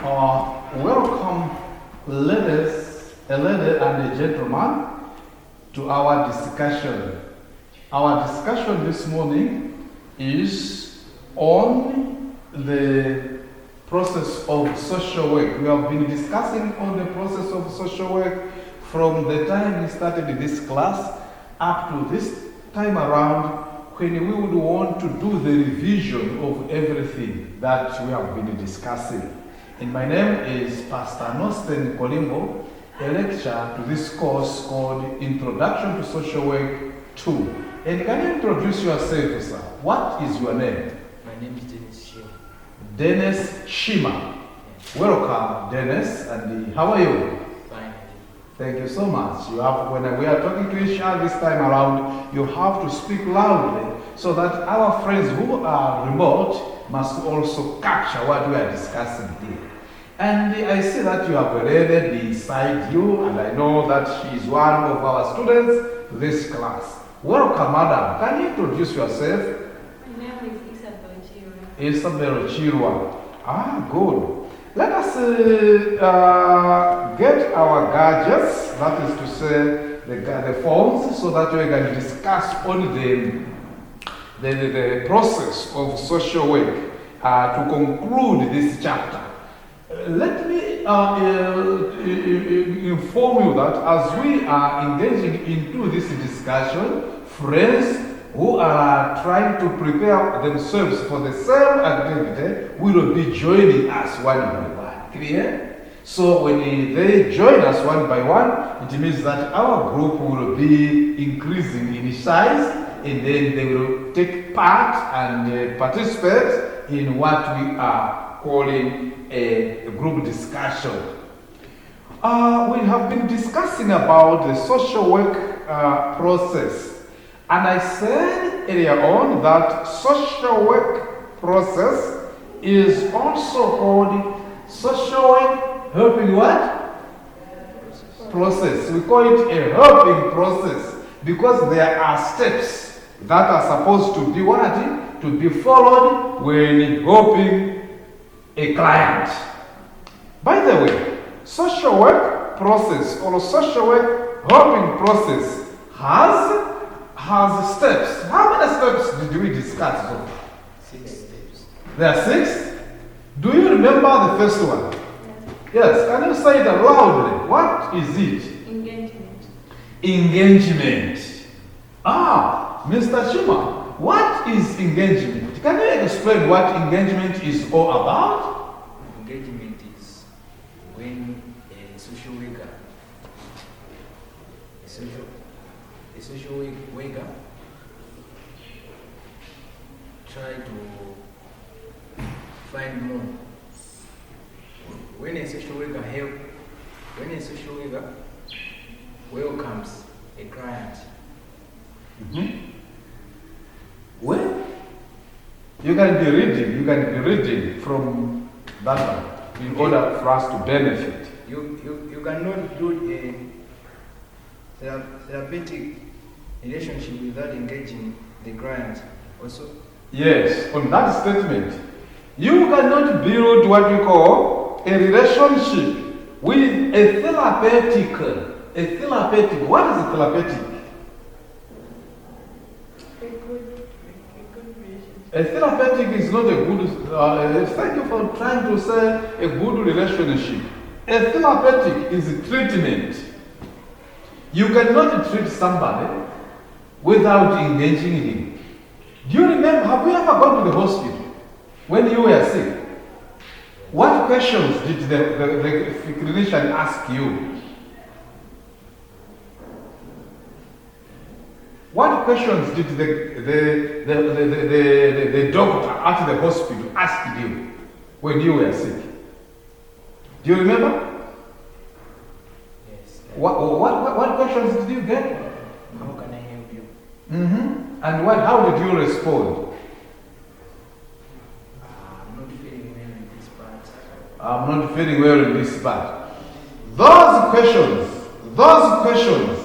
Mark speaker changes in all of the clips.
Speaker 1: Welcome, ladies, a lady and a gentleman, to our discussion. Our discussion this morning is on the process of social work. We have been discussing on the process of social work from the time we started this class up to this time around, when we would want to do the revision of everything that we have been discussing. And my name is Pastor Nosten Kolimbo, a lecturer to this course called Introduction to Social Work 2. And can you introduce yourself, sir? What is your name?
Speaker 2: My name is Dennis Shima.
Speaker 1: Dennis Shima. Yes. Welcome, Dennis. And how are you?
Speaker 2: Fine.
Speaker 1: Thank you so much. When we are talking to each other this time around, you have to speak loudly so that our friends who are remote must also capture what we are discussing here. And I see that you have a lady beside you, and I know that she is one of our students to this class. Welcome, madam. Can you introduce yourself?
Speaker 3: My name is Isabel Chirwa.
Speaker 1: Isabel Chirwa. Ah, good. Let us get our gadgets, that is to say the phones, so that we can discuss on the process of social work to conclude this chapter. Let me inform you that as we are engaging into this discussion, friends who are trying to prepare themselves for the same activity will be joining us one by one. Clear? So when they join us one by one, it means that our group will be increasing in size, and then they will take part and participate in what we are calling a group discussion. We have been discussing about the social work process. And I said earlier on that social work process is also called social work helping what? Process. We call it a helping process because there are steps that are supposed to be what? To be followed when helping a client. By the way, social work process or social work helping process has steps. How many steps did we discuss so far?
Speaker 2: 6 steps.
Speaker 1: There are 6? Do you remember the first one? Yes. Can you say it loudly? What is it?
Speaker 3: Engagement.
Speaker 1: Engagement. Mr. Shima, what is engagement? Can you explain what engagement is all about?
Speaker 2: Engagement is when a social worker, try to find more. When a social worker welcomes a client.
Speaker 1: Well, you can be reading from that one in order for us to benefit.
Speaker 2: You cannot build a therapeutic relationship without engaging the client also.
Speaker 1: Yes, on that statement, you cannot build what you call a relationship with a therapeutic. What is a therapeutic? A therapeutic is not a good, thank you for trying to say a good relationship. A therapeutic is a treatment. You cannot treat somebody without engaging him. Do you remember, have you ever gone to the hospital when you were sick? What questions did the clinician ask you? What questions did the doctor at the hospital ask you when you were sick? Do you remember?
Speaker 2: Yes.
Speaker 1: What questions did you get?
Speaker 2: How can I help you?
Speaker 1: And how did you respond?
Speaker 2: I'm not feeling well in this part.
Speaker 1: I'm not feeling well in this part. Those questions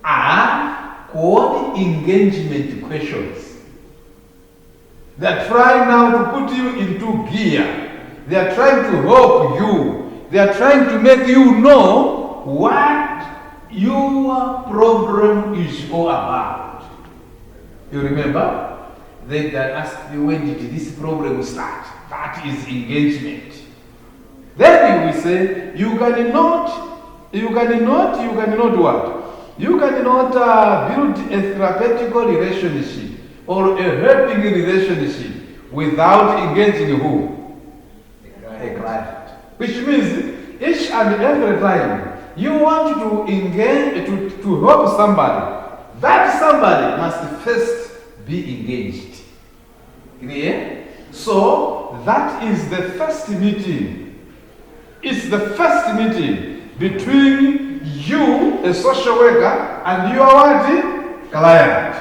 Speaker 1: are called engagement questions. They're trying now to put you into gear. They are trying to help you. They are trying to make you know what your problem is all about. You remember? They asked you, when did this problem start? That is engagement. Then we say, you cannot what? You cannot build a therapeutical relationship or a helping relationship without engaging who? A client. Which means each and every time you want to engage, to help somebody, that somebody must first be engaged. Clear? So that is the first meeting. It's the first meeting between you, a social worker, and your what? Client.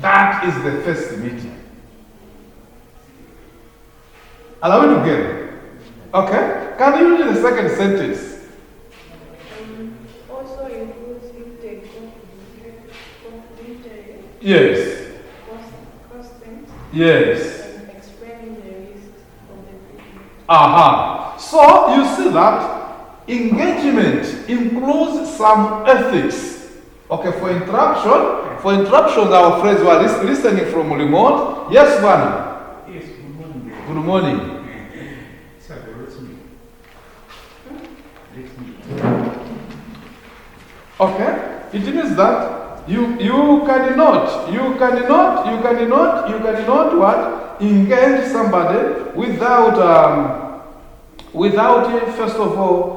Speaker 1: That is the first meeting. Are we together? Okay? Can you read the second sentence?
Speaker 4: Also includes intake of
Speaker 1: Yes.
Speaker 4: costings
Speaker 1: Yes.
Speaker 4: and explaining the risks of the treatment.
Speaker 1: Aha. So you see that engagement includes some ethics. Okay, for interruption, our friends were listening from remote. Yes, one.
Speaker 5: Yes, good morning.
Speaker 1: Good morning.
Speaker 5: Sir, let's meet.
Speaker 1: Okay, it means that you cannot what? Engage somebody without first of all,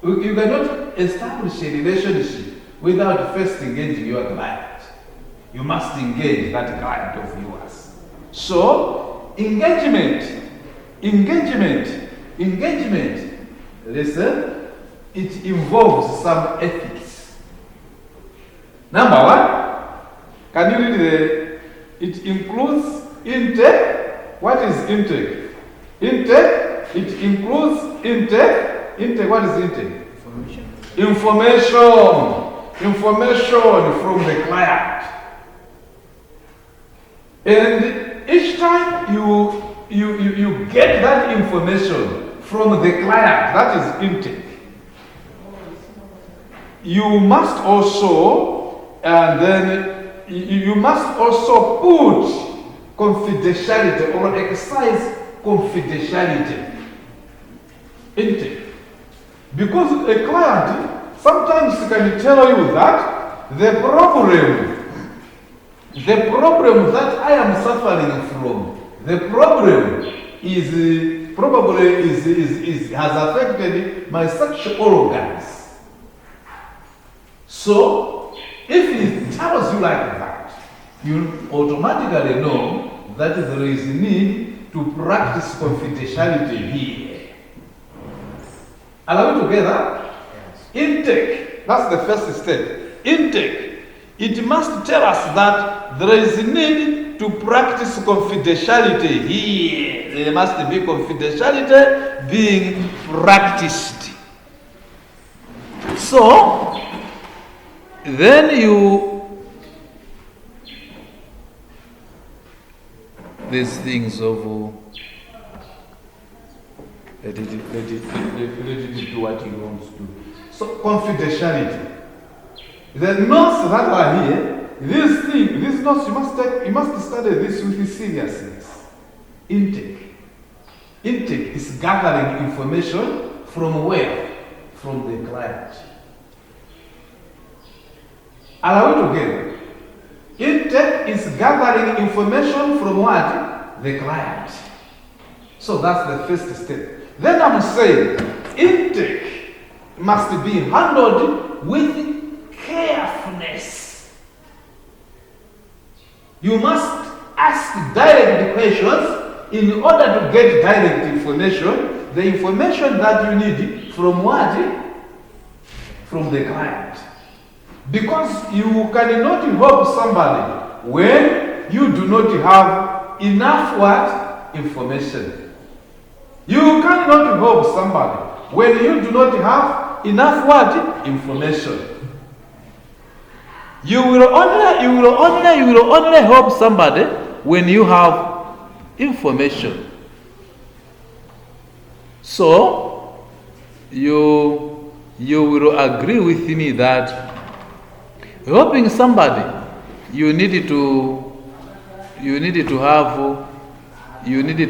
Speaker 1: you cannot establish a relationship without first engaging your client. You must engage that client of yours. So engagement, listen, it involves some ethics. Number one, can you read it includes intake. What is intake? It includes intake. Intake, what is intake? Information from the client. And each time you get that information from the client, that is intake. You must also, and then you must also put confidentiality or exercise confidentiality. Intake. Because a client sometimes can tell you that the problem that I am suffering from, the problem is probably has affected my sexual organs. So, if it tells you like that, you automatically know that there is need to practice confidentiality here. Are we together? Intake, that's the first step. Intake, it must tell us that there is need to practice confidentiality here. There must be confidentiality being practiced. So, then these things of let it do what he wants to. So confidentiality. The notes that are here, these notes you must study this with seriousness. Intake is gathering information from where? From the client. Are we together? Intake is gathering information from what? The client. So that's the first step. Then I'm saying intake must be handled with carefulness. You must ask direct questions in order to get direct information, the information that you need from what? From the client. Because you cannot help somebody when you do not have enough what? Information. You cannot help somebody when you do not have enough what? Information. You will only help somebody when you have information. So, you will agree with me that helping somebody, you need to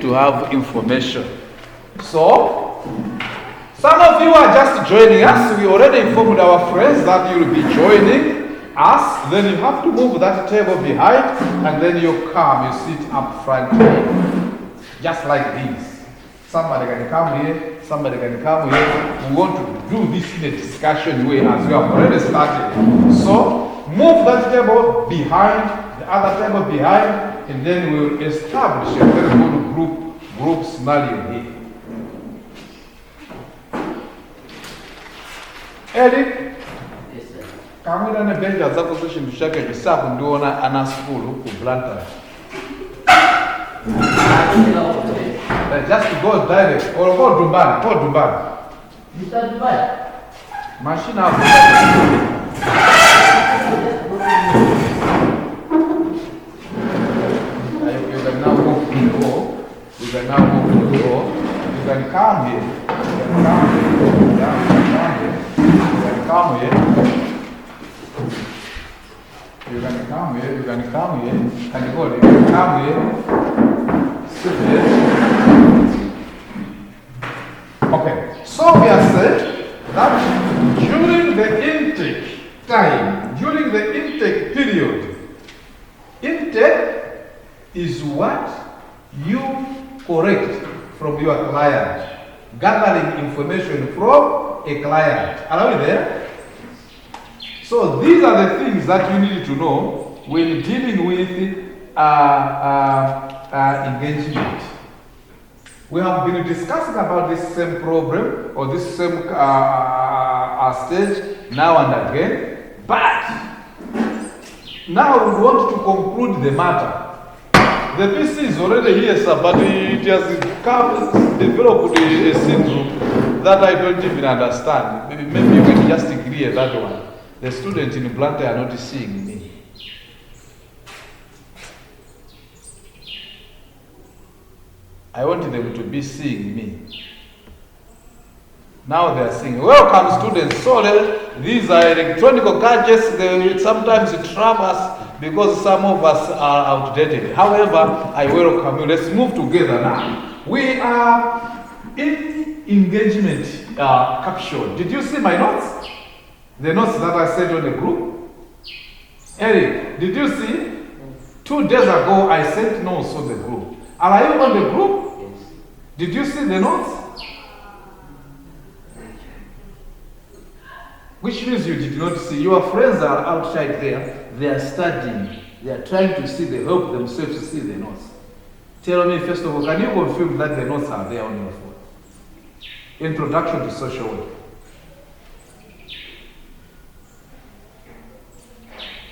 Speaker 1: have information. So, some of you are just joining us. We already informed our friends that you will be joining us. Then you have to move that table behind, and then you come, you sit up front here, just like this. Somebody can come here, somebody can come here. We want to do this in a discussion way as we have already started. So, move that table behind, the other table behind, and then we'll establish a very good group scenario here. Eric, kamwira ne benja zako zo chintu chake chisaku ndiona ana school ku Blantyre. Just go direct or go Dubai.
Speaker 6: Mr. Dubai.
Speaker 1: Machine hapo. You can now move to the door. You can now move to the door. You can come here. You can come here. You can come here. You can come here. And go. You can come here. Sit here. Okay. So we are said that during the intake time, during the intake period, intake is what you collect from your client, gathering information from a client. Are we there? So these are the things that you need to know when dealing with engagement. We have been discussing about this same problem or this same stage now and again, but now we want to conclude the matter. The PC is already here, sir, but it has developed a syndrome that I don't even understand. Maybe you can just clear that one. The students in Blantyre are not seeing me. I want them to be seeing me. Now they are saying, welcome students. Sorry, these are electronic gadgets. They sometimes trap us because some of us are outdated. However, I welcome you. Let's move together now. We are in engagement caption. Did you see my notes? The notes that I sent on the group? Eric, did you see? 2 days ago, I sent notes on the group. Are you on the group?
Speaker 6: Yes.
Speaker 1: Did you see the notes? Which means you did not see. Your friends are outside there. They are studying. They are trying to see. They help themselves to see the notes. Tell me, first of all, can you confirm that the notes are there on your phone? Introduction to social work.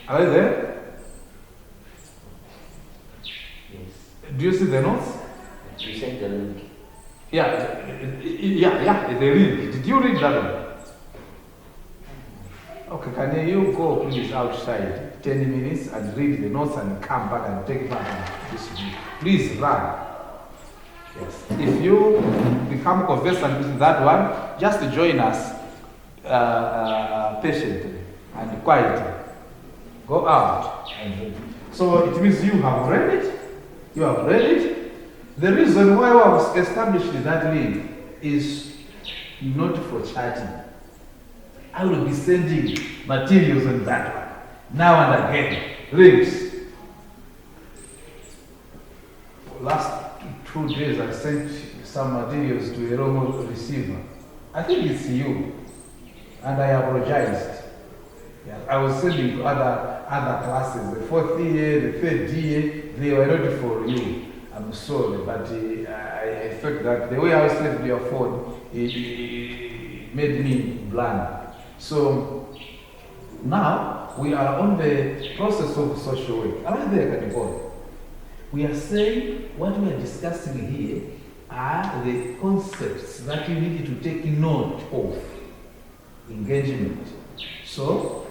Speaker 1: Are you there?
Speaker 6: Yes.
Speaker 1: Do you see the notes?
Speaker 6: You sent the link.
Speaker 1: Yeah, the link. Did you read that one? Okay, can you go please outside 10 minutes and read the notes and come back and take back this week? Please run. Yes. If you become conversant with that one, just join us patiently and quietly. Go out and read. So it means you have read it. You have read it. The reason why I was established that link is not for chatting. I will be sending materials on that one. Now and again. Links. Last 2 days I sent some materials to a remote receiver. I think it's you. And I apologized. Yeah, I was sending to other classes, the 4th year, the 3rd year, they were not for you. I'm sorry, but I thought that the way I sent your phone, it made me bland. So now we are on the process of social work. Are there, Kanibon? We are saying what we are discussing here are the concepts that you need to take note of. Engagement. So,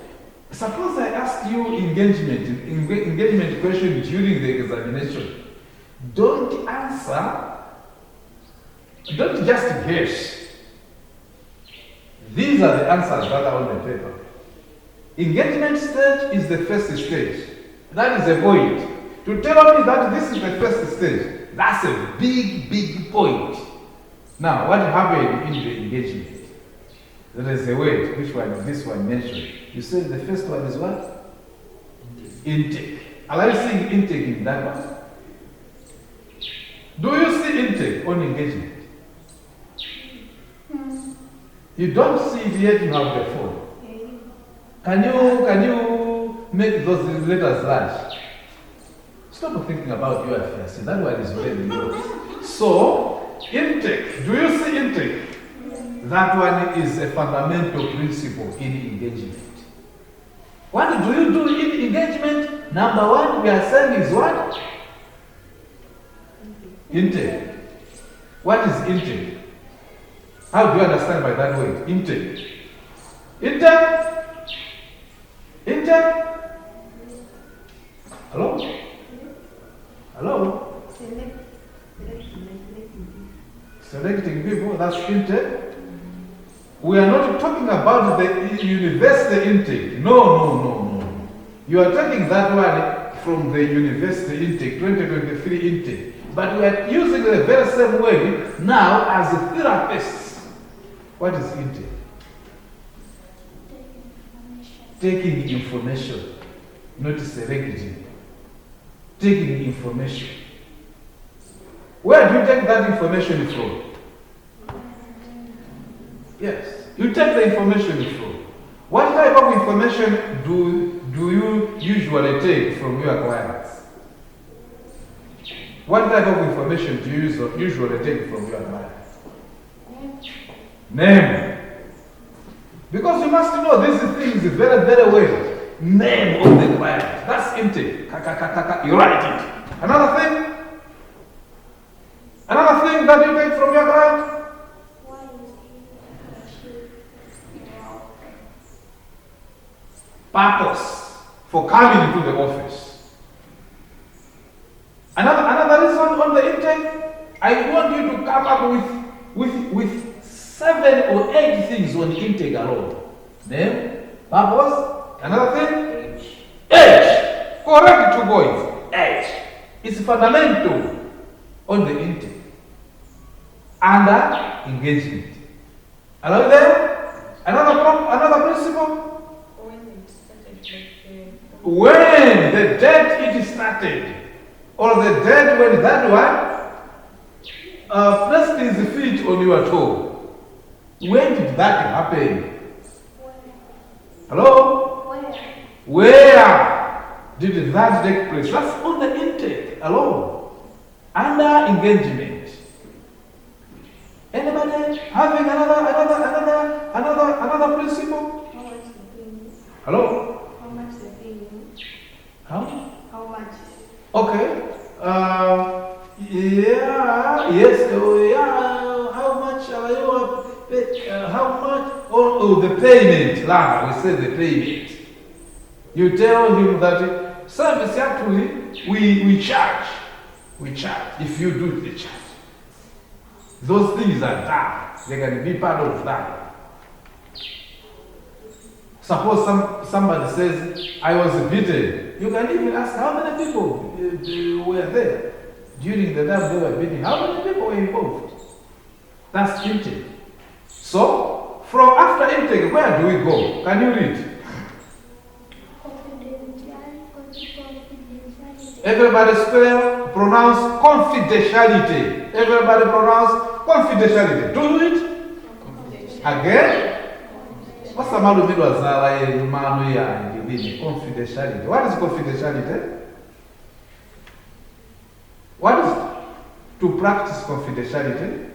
Speaker 1: suppose I ask you engagement question during the examination. Don't answer Don't just guess. These are the answers that are on the paper. Engagement stage is the first stage. That is a point. To tell me that this is the first stage, that's a big, big point. Now, what happened in the engagement? There is a word, which one, this one mentioned. You said the first one is what? Intake. Are you seeing intake in that one? Do you see intake on engagement? You don't see it yet, you have the phone. Can you make those letters large? Stop thinking about your affairs. That one is very low. So, intake. Do you see intake? That one is a fundamental principle in engagement. What do you do in engagement? Number one, we are saying is what? Intake. What is intake? How do you understand by that word? Intake. Intake? Intake? Hello? Hello? Selecting people, that's intake. We are not talking about the university intake. No. You are taking that one from the university intake, 2023 intake. But we are using the very same word now as a therapist. What is intake? Taking information, not selecting. Taking information. Where do you take that information from? Yes, you take the information from. What type of information do you usually take from your clients? What type of information do you usually take from your clients? Name. Because you must know these things very, very well. Name of the client. That's intake. You write it. Another thing that you take from your client? Purpose for coming to the office. Another reason on the intake, I want you to come up with 7 or 8 things on intake alone. Name, purpose, another thing, age. Correct, 2 points. Age. It's fundamental on the intake. Under engagement. Allow there? Another principle? When the date it started, or the date when that one placed his feet on your toe. When did that happen? Hello? Where did that take place? That's on the intake alone. Under engagement. Anybody having another principle? Hello? How?
Speaker 4: How much?
Speaker 1: Okay. Yes. How much are you? How much? Oh, the payment. We say the payment. You tell him that service actually we charge. We charge if you do the charge. Those things are done. They can be part of that. Suppose somebody says, I was beaten. You can even ask how many people were there during the time they were beating. How many people were involved? That's intake. So, from after intake, where do we go? Can you read? Everybody pronounce confidentiality. Everybody pronounce confidentiality. Do it again. What's the matter with confidentiality? What is confidentiality? What is to practice confidentiality?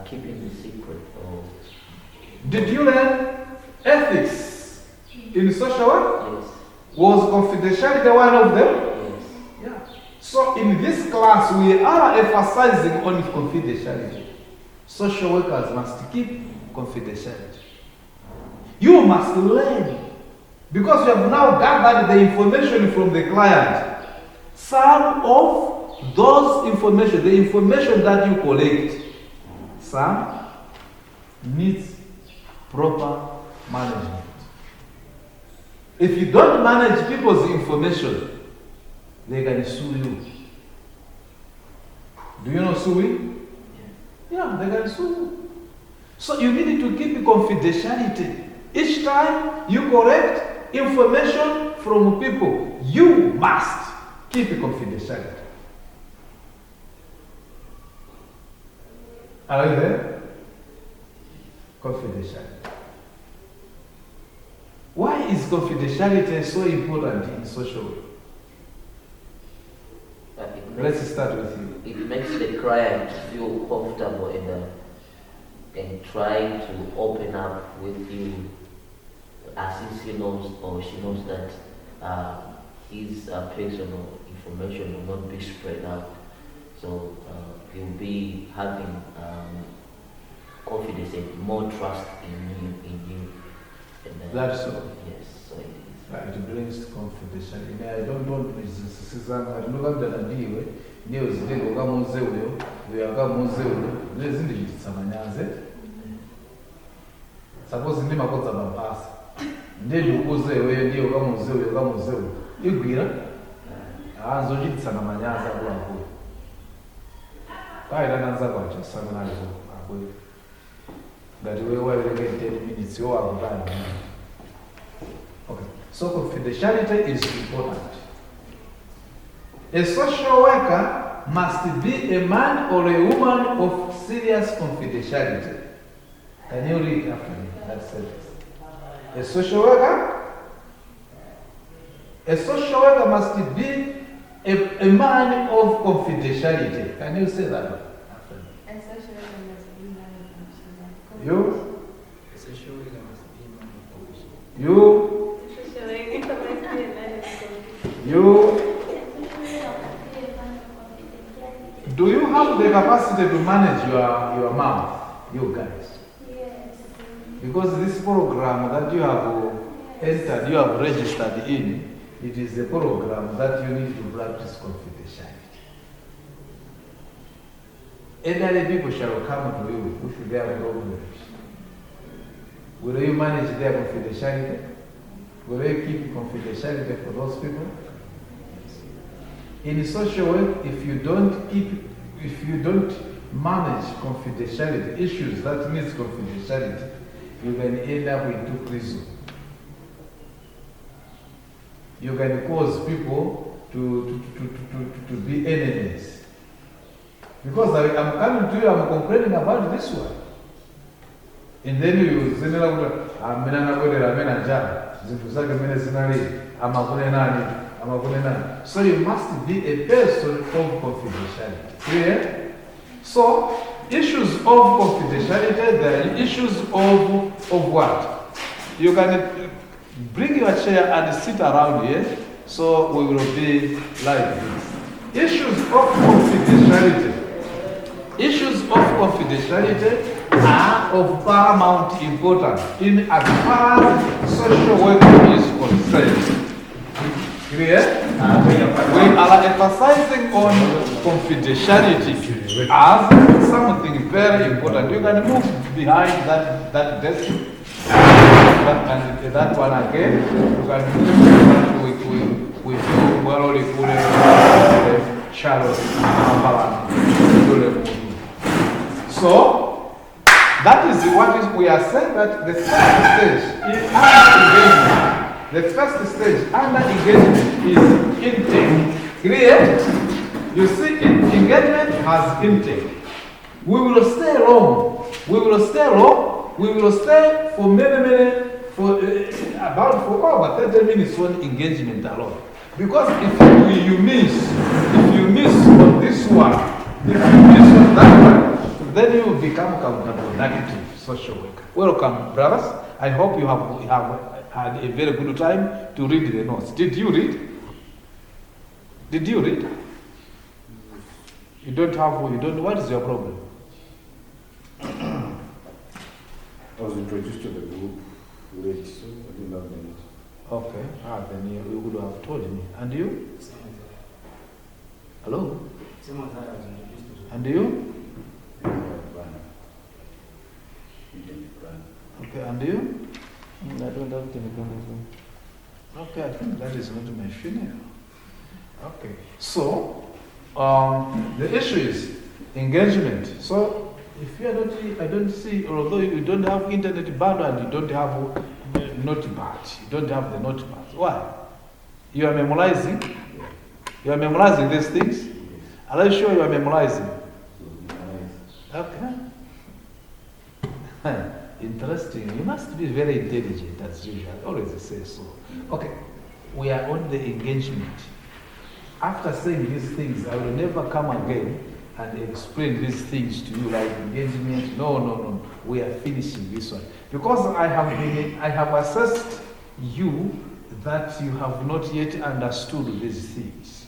Speaker 6: Keeping the secret.
Speaker 1: Did you learn ethics in social work?
Speaker 6: Yes.
Speaker 1: Was confidentiality one of them?
Speaker 6: Yes.
Speaker 1: Yeah. So in this class, we are emphasizing on confidentiality. Social workers must keep confidentiality. You must learn. Because you have now gathered the information from the client. Some of those information, the information that you collect, some needs proper management. If you don't manage people's information, they can sue you. Do you know suing? Yeah, they can sue you. So you need to keep confidentiality. Each time you collect information from people, you must keep confidentiality. Are you there? Confidentiality. Why is confidentiality so important in social work? Let's start with you.
Speaker 6: It makes the client feel comfortable and trying to open up with you as if he knows or she knows that his personal information will not be spread out. So he'll be having confidence and more trust in you. And,
Speaker 1: That's so.
Speaker 6: Yes, so it is.
Speaker 1: It brings confidentiality. I don't look ndiwe niyo zidego kamuze uyo kamuze uyo lezi ndizitsamanyaze suppose ndi makodza mabasa ndikuze wewe ndiyo kamuze uyo igwira anzochititsana manyaza akulu kaida nanza kwacha sana nazo akwe ngati wewe waileke 10 minutes yo akukana. Okay, so confidentiality is important. A social worker must be a man or a woman of serious confidentiality. Can you read after me that sentence? A social worker must be a man of confidentiality. Can you say that after me?
Speaker 3: And social worker must be married and children.
Speaker 1: You?
Speaker 2: A social worker must be a man of confidence.
Speaker 1: You?
Speaker 4: Social worker must be a man of confidence.
Speaker 1: You? Do you have the capacity to manage your mouth, you guys?
Speaker 3: Yes.
Speaker 1: Because this program that you have entered, you have registered in, it is a program that you need to practice confidentiality. Elderly people shall come to you with their problems. Will you manage their confidentiality? Will you keep confidentiality for those people? In social work, if you don't manage confidentiality, issues that needs confidentiality, you can end up into prison. You can cause people to be enemies. Because I'm coming to you, I'm complaining about this one. And then you say, so you must be a person of confidentiality. Clear? So, issues of confidentiality, there are issues of what? You can bring your chair and sit around here, so we will be like this. Issues of confidentiality. Issues of confidentiality are of paramount importance in as far as social work is concerned. Clear? We are emphasizing on confidentiality as something very important. You can move behind that desk and that one again. You can move with Charlotte. So that is what we are saying, that the first stage is under engagement. The first stage under engagement is intake. Clear? You see, engagement has intake. We will stay long. We will stay for many, for over 30 minutes on engagement alone. Because if you miss on this one, if you miss on that one, then you will become accountable, negative social worker. Welcome, brothers. I hope you have had a very good time to read the notes. Did you read? You don't, what is your problem?
Speaker 5: I was introduced to the group late, so I didn't have minutes.
Speaker 1: Okay, then you would have told me. And you? Hello?
Speaker 2: Same as I was introduced to.
Speaker 1: And you?
Speaker 5: Plan.
Speaker 1: Okay, and you?
Speaker 7: I don't have Telegram as well.
Speaker 1: Okay, I think that is not my funeral. Okay, so the issue is engagement. So if you are not, I don't see, although you don't have internet band and you don't have notepad, you don't have the notepad. Why? You are memorizing. You are memorizing these things. Are you sure you are memorizing? Okay. Interesting. You must be very intelligent as usual. I always say so. Okay. We are on the engagement. After saying these things, I will never come again and explain these things to you like engagement. No. We are finishing this one. Because I have assessed you that you have not yet understood these things.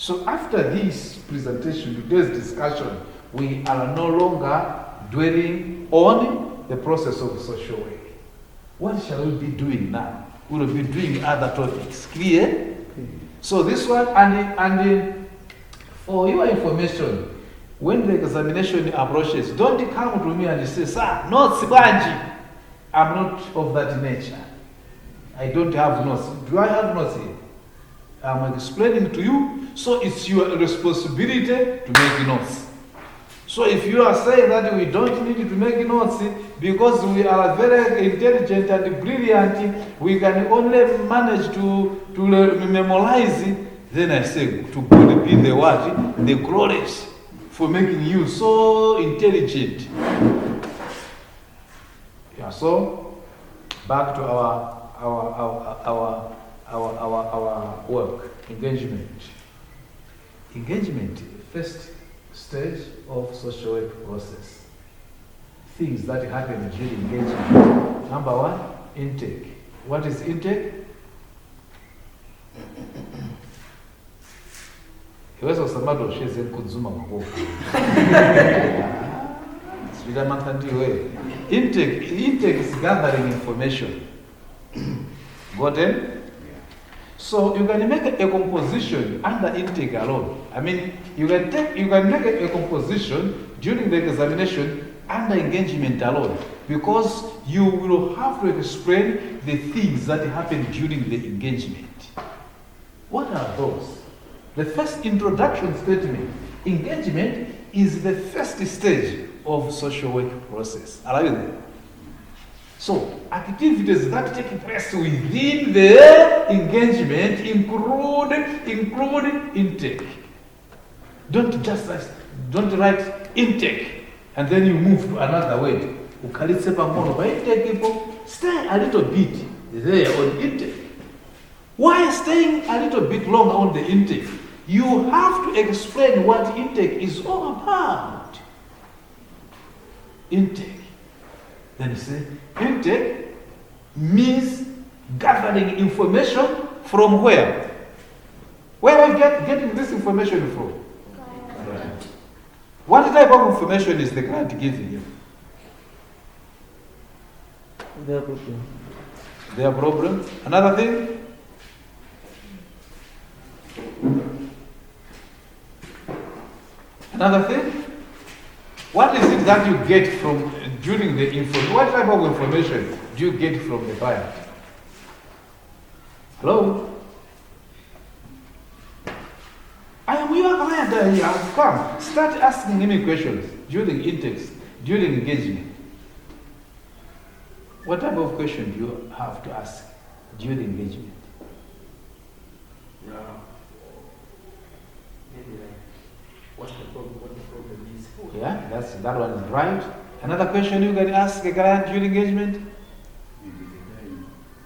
Speaker 1: So after this presentation, today's discussion, we are no longer dwelling on the process of social work. What shall we be doing now? We will be doing other topics. Clear? So this one, and for your information, when the examination approaches, don't come to me and say, sir, notes banji. I'm not of that nature. I don't have notes. Do I have notes here? I'm explaining to you, so it's your responsibility to make notes. So if you are saying that we don't need to make notes because we are very intelligent and brilliant, we can only manage to memorize it, then I say to God be the word, the glories for making you so intelligent. Yeah, so back to our work, engagement. Engagement, first stage of social work process. Things that happen during engagement. Number one, intake. What is intake? Iwezo kusema usheze kuzuma ngoko. Sida mantandiwe. Intake is gathering information. Got it? So you can make a composition under intake alone. I mean, you can make a composition during the examination under engagement alone, because you will have to explain the things that happen during the engagement. What are those? The first introduction statement. Engagement is the first stage of social work process. Are you there? So, activities that take place within the engagement include intake. Don't write intake and then you move to another word. Ukalitse pamono by intake people, stay a little bit there on intake. Why staying a little bit longer on the intake? You have to explain what intake is all about. Intake. Then you say, intake means gathering information from where? Where are you getting this information from? Right. What type of information is the client giving you?
Speaker 7: Their problem.
Speaker 1: Their problem. Another thing? Another thing? What is it that you get from during the information? What type of information do you get from the client? Hello? I am your client. I have come. Start asking me questions during intakes, during engagement. What type of question do you have to ask during engagement?
Speaker 2: Maybe like, what the problem is.
Speaker 1: Yeah, that one is right. Another question you can ask a client during engagement?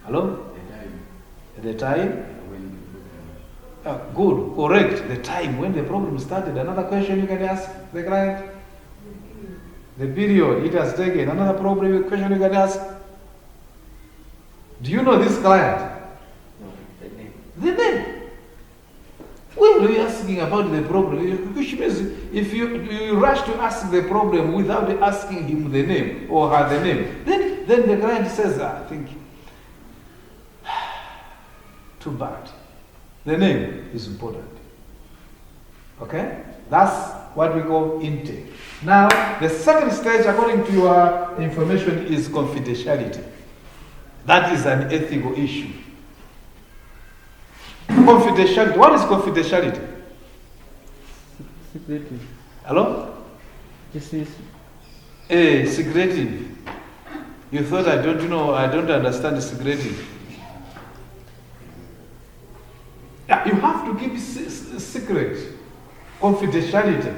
Speaker 1: Hello? The time? Good, correct. The time when the problem started. Another question you can ask the client? The period it has taken. Another question you can ask? Do you know this client?
Speaker 2: No, the name.
Speaker 1: The name. When you're asking about the problem, which means if you rush to ask the problem without asking him the name or her the name, then the client says, I think, too bad. The name is important. Okay? That's what we call intake. Now, the second stage, according to your information, is confidentiality. That is an ethical issue. Confidentiality. What is confidentiality?
Speaker 7: Secretive.
Speaker 1: Hello?
Speaker 7: This is
Speaker 1: Secretive. You thought I don't understand secretive. Yeah, you have to keep secret. Confidentiality.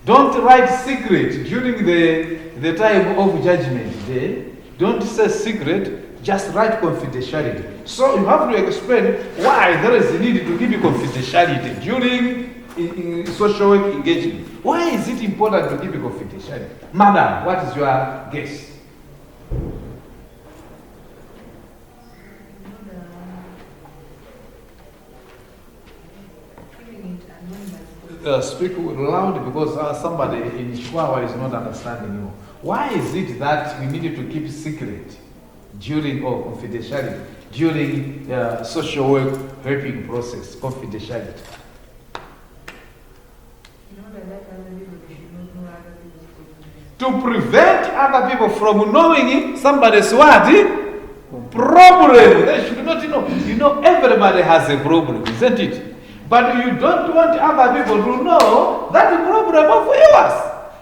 Speaker 1: Don't write secret during the time of judgment day. Don't say secret, just write confidentiality. So you have to explain why there is a need to keep confidentiality during in social work engagement. Why is it important to keep confidentiality? Madam, what is your guess? Speak loud because somebody in Chihuahua is not understanding you. Why is it that we needed to keep secret during or confidentiality during social work helping process? Confidentiality. To prevent other people from knowing somebody's what? Problem. They should not know. You know, everybody has a problem, isn't it? But you don't want other people to know that problem of yours.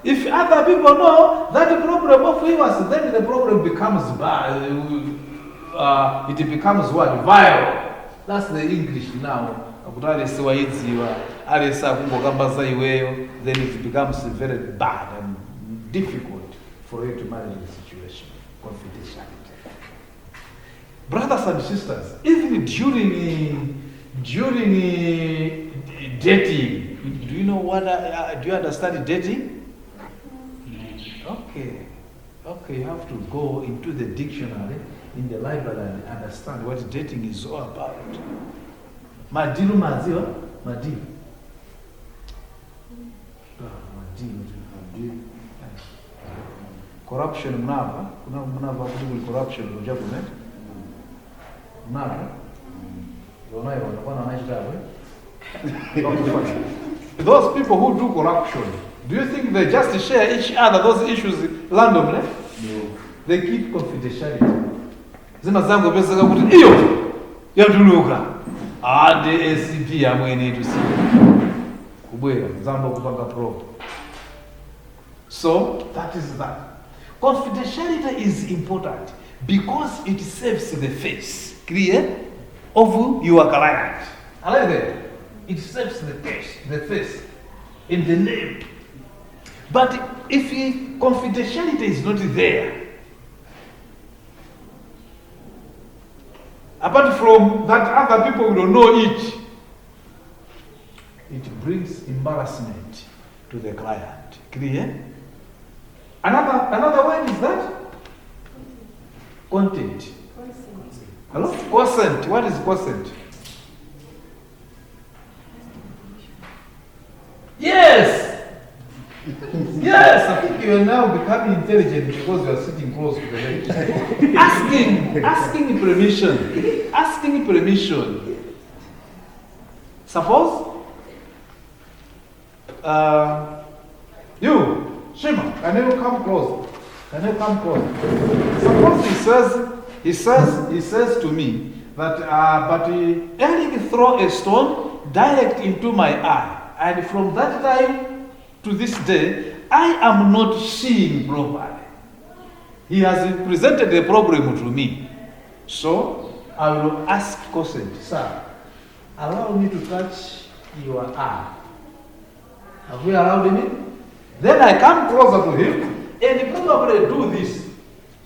Speaker 1: If other people know that problem of yours, then the problem becomes bad. It becomes what? Viral. That's the English now. Then it becomes very bad and difficult for you to manage the situation. Confidentiality. Brothers and sisters, even during dating, do you know what? Do you understand dating? Okay, you have to go into the dictionary in the library and understand what dating is all about. Madilu maziwa, madilu. Corruption mnava, kuna corruption ujabume. Mnava. Those people who do corruption, do you think they just share each other those issues randomly?
Speaker 5: No.
Speaker 1: They keep confidentiality. Zima zangu pesa kabuti iyo yatuluka. Ade ACP amwene to see. Kubwera zambo kupanga pro. So that is that. Confidentiality is important because it saves the face. Clear? Of your client. I like that. It saves the face, in the name. But if confidentiality is not there, apart from that other people will know it, it brings embarrassment to the client. Clear? Another word is that? Content. Hello? Consent. What is consent? Yes! Yes! I think you are now becoming intelligent because you are sitting close to the lady. Asking permission. Asking permission. Suppose you, Shima, can you come close? Suppose he says to me that, but Eric throw a stone direct into my eye. And from that time to this day, I am not seeing properly. He has presented the problem to me. So I will ask consent, sir, allow me to touch your eye. Have we allowed me? Then I come closer to him and probably do this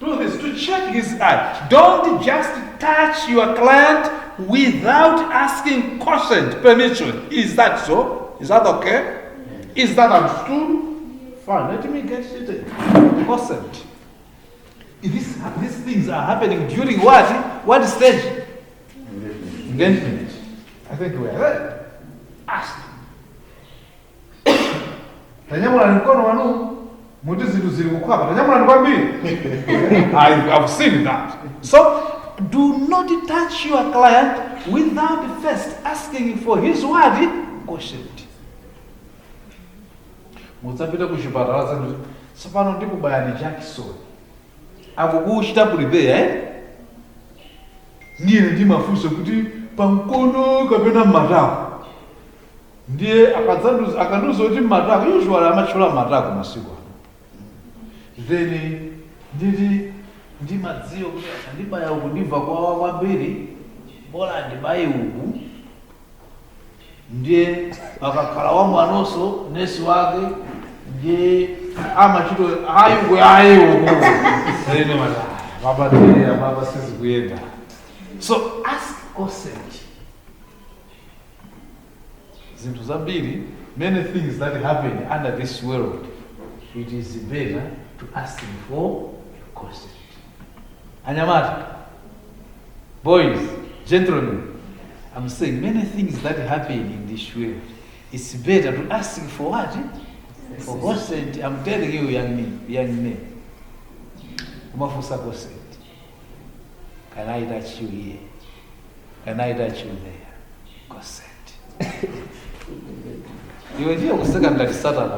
Speaker 1: to check his eye. Don't just touch your client without asking consent, permission. Is that so? Is that okay? Is that understood? Fine, let me get seated. Consent. These things are happening during what? What stage? Engagement. I think we are there. Ask. I've seen that. So do not touch your client without first asking for his word consent. mudzapita kuchipatala zanu tsopano ndikubayani Jackson akukuchita prepare ndiye ndimafunsa kuti pamkono kapena mmatako ndiye akanduza kuti mmatako usually amachola mmatako masiku ano then ndimadziwa kuti andibaya uku ndibva kwawa kwambiri bora ndibaye uku ndiye akakhala wamwanonso nesi wake ndiye amachito ayi uku then baba sizikuyenda. So ask consent. Zinthu zambiri, many things that happen under this world, it is better to ask for consent. Anyamata, boys, gentlemen, I'm saying many things that happen in this world, it's better to ask for what? For consent. I'm telling you, young men. Umafusa consent. Can I touch you here? Can I touch you there? Consent. You were here second like Satan.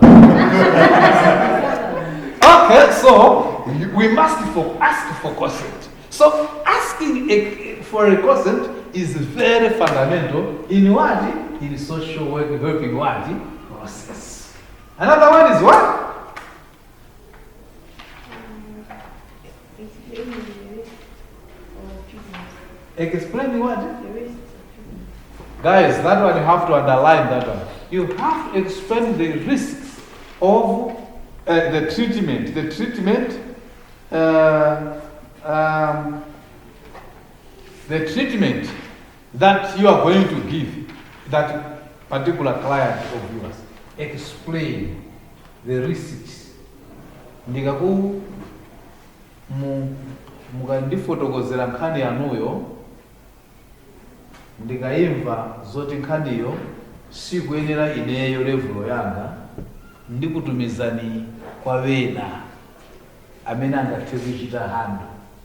Speaker 1: Okay, so we must ask for consent. So asking for a consent is very fundamental in what? In social work, helping what? Process. Another one is what? Explain what? Guys, that one you have to underline that one. You have to explain the risks of the treatment. The treatment that you are going to give that particular client of yours. Explain the risks. Ndikaku mukandifotokozera nkhani yanuyo ndikayimva zoti nkhaniyo sikuyenera ineyo levulo yanga ndikutumizani kwa wena amene angathe kuchita hando.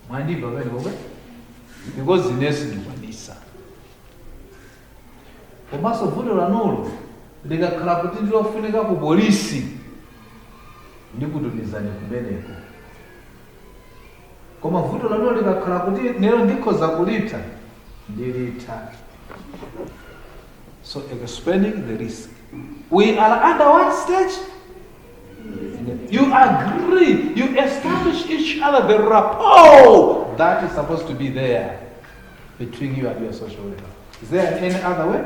Speaker 1: Mwandimva pene kokwe? Because inesi ndikwanisa. Komanso vuto lanulo likakhala kuti ndilofunika ku polisi ndikutumizani kumeneko. Koma vuto lanulo likakhala kuti nero ndikhoza kulitha ndilitha. So explaining the risk. We are under what stage? You agree, you establish each other the rapport that is supposed to be there between you and your social worker. Is there any other way?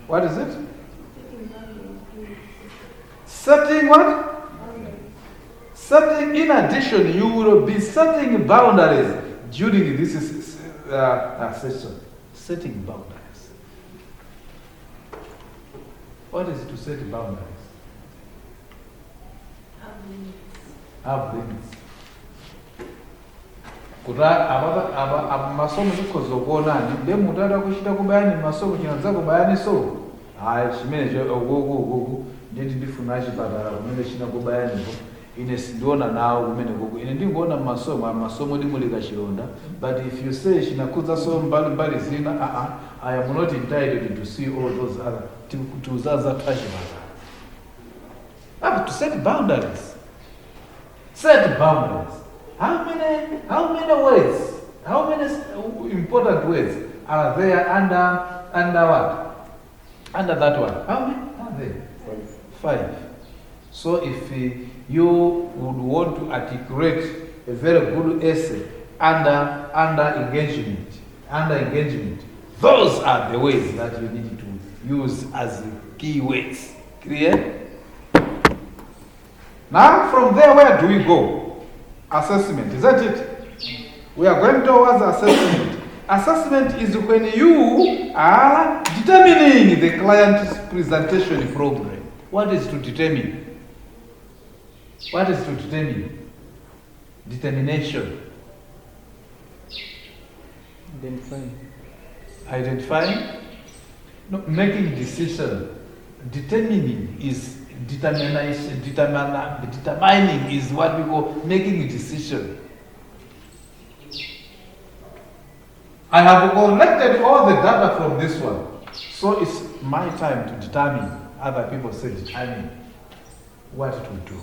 Speaker 1: What is it? Setting what? Setting, in addition, you will be setting boundaries during this session. Setting boundaries. What is to set boundaries? Have limits. Kuta masomo zikhoza kuonani nde munthu atakuchita kubayani masomo chinadza kubayani so chimene gogo nditi ndifuna chipatala kumene china kubayanipo ine sindiona nawo kumene gogo ine ndingoona masomo ndimulika chilonda, but if you say chinakhudza so mbali zina I am not entitled to see all those other to zaza tachipatala. I have to set boundaries. Set boundaries. How many words? How many important words are there under what? Under that one? How many are there? 5. So if you would want to articulate a very good essay under engagement, those are the words that you need to use as key words. Clear? Now from there, where do we go? Assessment, isn't it? We are going towards assessment. Assessment is when you are determining the client's presentation program. What is to determine? What is to determine? Determination. Identifying? No, making decision. Determining is determination. Determining is what we call making a decision. I have collected all the data from this one. So it's my time to determine, other people say determine what it will do.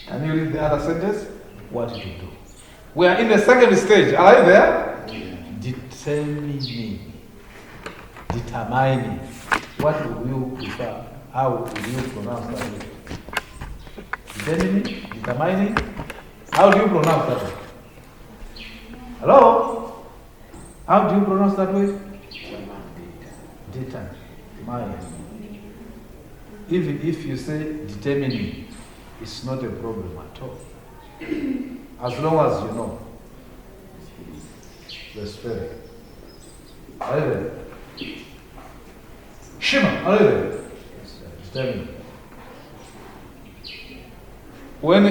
Speaker 1: Can you read the other sentence? What it will do. We are in the second stage. Are you there? Determining. Determining. What will you prefer? How will you pronounce that word? Determining? Determining? How do you pronounce that word? Hello? How do you pronounce that word? Determining. Even if you say determining, it's not a problem at all. As long as you know the spelling. Are you there? Shima, are you there? Determining. When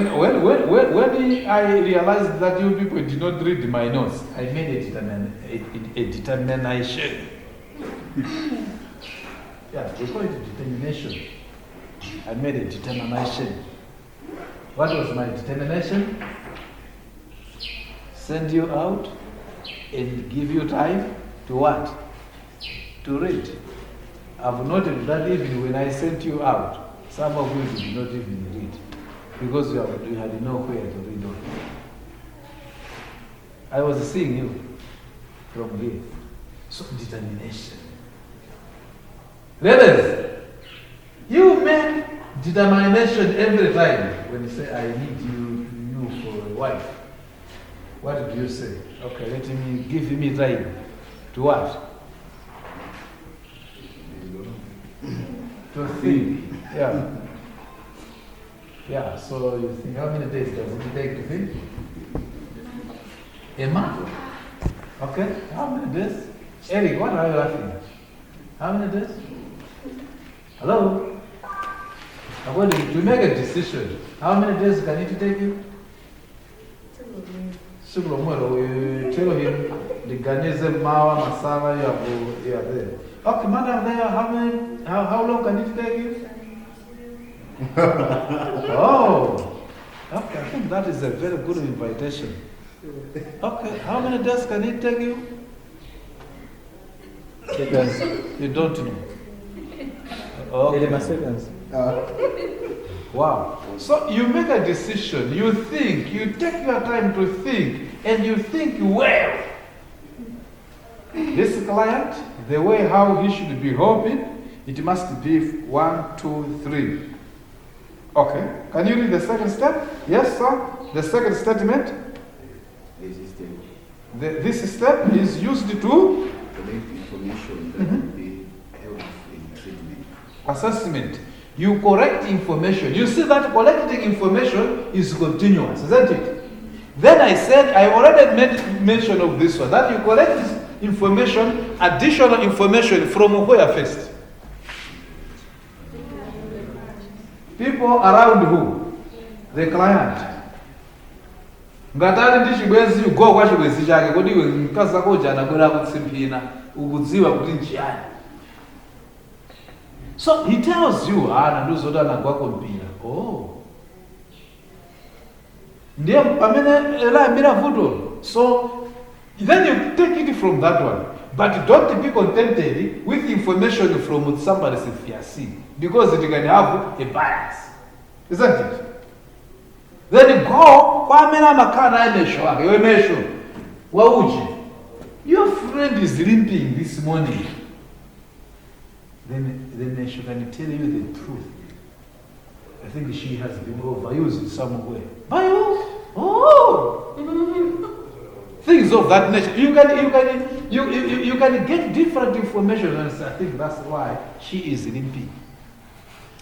Speaker 1: I realized that you people did not read my notes, I made a determination. Yeah, we call it determination. I made a determination. What was my determination? Send you out and give you time to what? To read. I've noted that even when I sent you out, some of you did not even read because you had nowhere to read on. I was seeing you from here. So determination. Ladies, you make determination every time when you say, I need you for a wife. What do you say? Okay, give me time. To what? To think. Yeah. Yeah, so you think, how many days does it take to think? A month? Okay, how many days? Eric, what are you laughing at? How many days? Hello? To make a decision, how many days can it take you? Tell him the Ghanese Mawa Masala, you are there. Okay, madam, there, how long can it take you? Oh, okay, I think that is a very good invitation. Okay, how many days can it take you?
Speaker 7: Seconds.
Speaker 1: You don't know.
Speaker 7: 11 seconds.
Speaker 1: Wow. So you make a decision, you think, you take your time to think, and you think well. This client, the way how he should be hoping, it must be 1, 2, 3. Okay. Can you read the second step? Yes, sir. The second statement. This step is used to
Speaker 5: collect information that will be helpful in treatment.
Speaker 1: Assessment. You correct information. You see that collecting information is continuous, isn't it? Then I said, I already made mention of this one, that you collect information, additional information from where first? People around who? The client. Ngatali ndi chibwezi go kwa chibwezi chake kodi iwe mkazi wako jana kwera kutsimpina ukudziwa kuti nchiyani. So he tells you, nanduzoda anagwako mpira. Oh. Ndiye pamene ela vuto. So then you take it from that one. But don't be contented with information from somebody's fiancé because it can have a bias. Isn't it? Then go kwa mena makana emesho wake, emesho. Wauji. Your friend is limping this morning. Then she can tell you the truth. I think she has been overused somewhere. By who? Oh! Things of that nature. You can get different information, and I think that's why she is limping.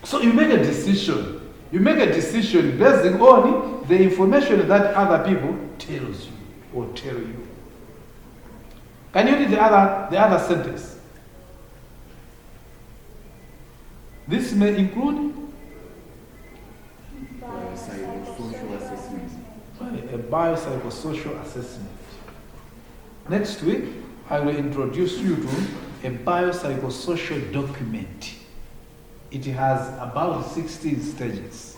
Speaker 1: So you make a decision. You make a decision based on the information that other people tells you or tell you. Can you read the other sentence? This may include
Speaker 5: Biopsychosocial assessment.
Speaker 1: A biopsychosocial assessment. Next week, I will introduce you to a biopsychosocial document. It has about 16 stages.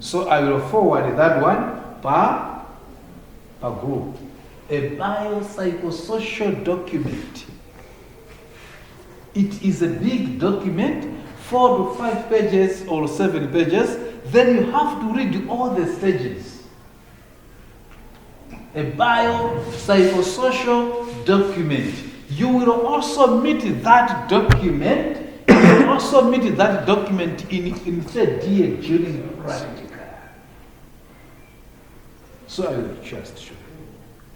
Speaker 1: So I will forward that one per group. A biopsychosocial document. it is a big document, 4 to 5 pages or 7 pages, then you have to read all the stages. A biopsychosocial document. You will also meet that document. You will also meet that document in third year during practical. So I will just show you.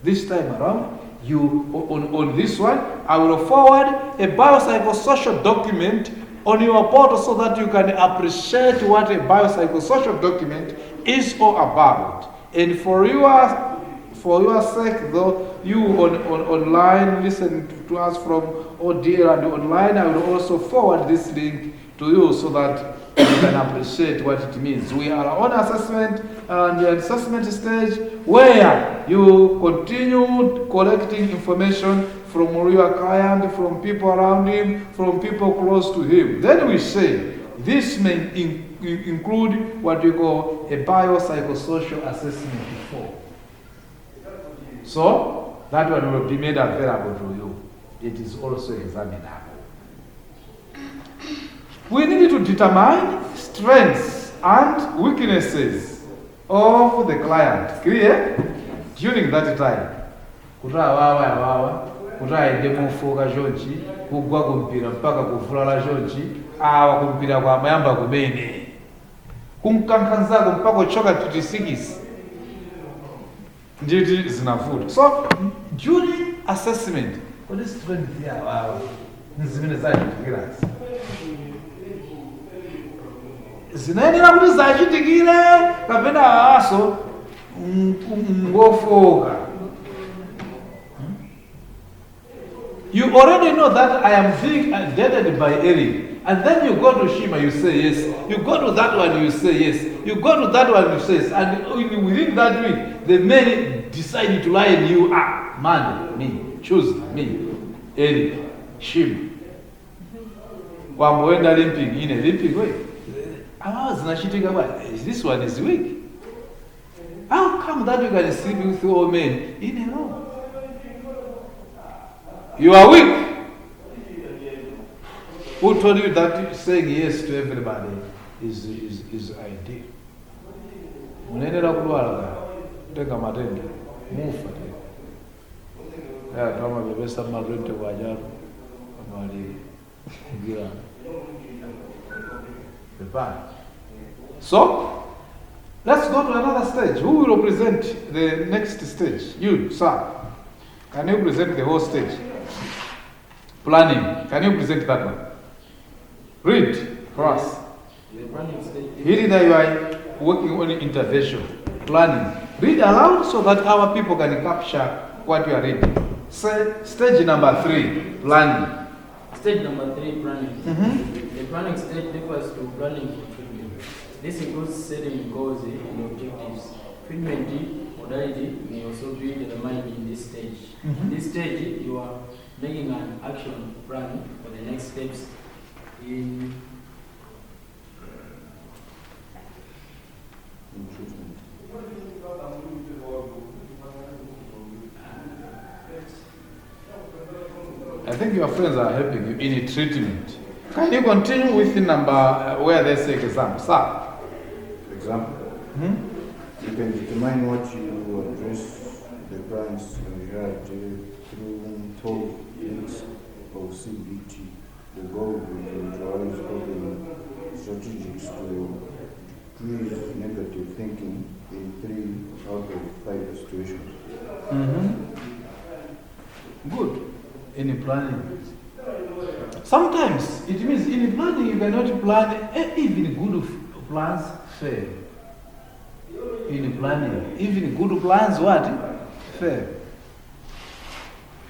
Speaker 1: This time around, on this one, I will forward a biopsychosocial document on your portal so that you can appreciate what a biopsychosocial document is all about. And for your sake, though, you online listen to us from ODL and online, I will also forward this link to you so that you can appreciate what it means. We are on assessment and the assessment stage where you continue collecting information from your client, from people around him, from people close to him. Then we say this may include what we call a biopsychosocial assessment before. So that one will be made available to you. It is also examinable. We need to determine strengths and weaknesses of the client. Clear? During that time. Kutawawa, kutaende mufuka jonchi, kugwa kumpira mpaka kuvulala jonchi, awa kumpira kwa mayamba kumene. Kunkankanzako mpaka choka 56. Nditi zinafuta. So, during assessment, what is strength ya wawa? Nzimene zachitikira. Zinaenera kuti zachitikire kapena aso ngofoka. You already know that I am being dated by Eric. And then you go to Shima, you say yes. You go to that one, you say yes. You go to that one, you say yes. And within that week, the men decide to line you up. Man, me, choose me, Eric, Shima. Wamboenda limping, in a limping way. This one is weak. How come that you can sleep with all men in a row? You are weak. Who told you that saying yes to everybody is ideal? Unaendelea kulwala tenga matendo mufa tena. Kama bebesa marente kwa ajabu amali ngira. So, let's go to another stage. Who will present the next stage? You, sir. Can you present the whole stage? Planning. Can you present that one? Read for us. Here that you are working on intervention. Planning. Read aloud so that our people can capture what you are reading. Say, stage number 3, planning.
Speaker 8: Stage number 3, planning. Mm-hmm. The planning stage refers to planning for treatment. This includes setting goals and objectives. Treatment modality may also be determined in this stage. Mm-hmm. In this stage, you are making an action plan for the next steps in
Speaker 5: treatment.
Speaker 1: I think your friends are helping you in treatment. Can you continue with the number where they say exam? Sir?
Speaker 5: For example, you can determine what you address the clients we had through 12 weeks of CBT. The goal is to utilize coping strategies to decrease negative thinking in 3 out of 5 situations.
Speaker 1: Good. In planning. Sometimes it means in planning you cannot plan, even good plans fail. In planning, even good plans what? Fail.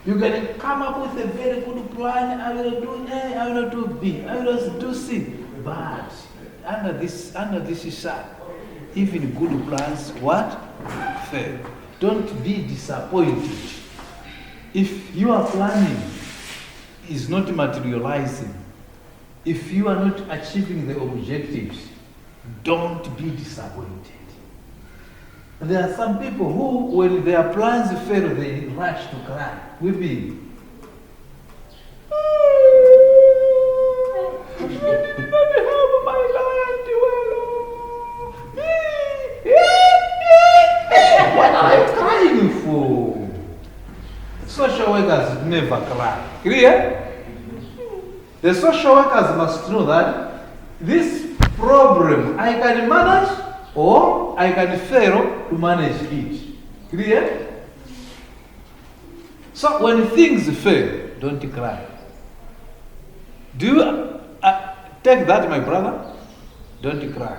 Speaker 1: You can come up with a very good plan, I will do A, I will do B, I will do C. But under this shot, even good plans what? Fail. Don't be disappointed. If your planning is not materializing, if you are not achieving the objectives, don't be disappointed. There are some people who, when their plans fail, they rush to cry, weeping. Clear? The social workers must know that this problem I can manage or I can fail to manage it. Clear? So when things fail, don't cry. Do you take that, my brother? Don't cry.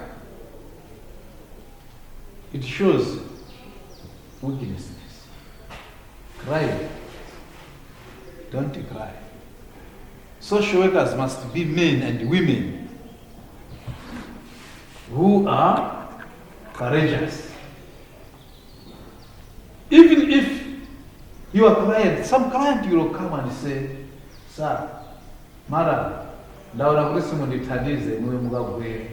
Speaker 1: It shows weaknesses. Cry. Don't cry. Social workers must be men and women who are courageous. Even if your client, some client will come and say, sir, madam, ndaona kuti simundithandize mwe mukagwere.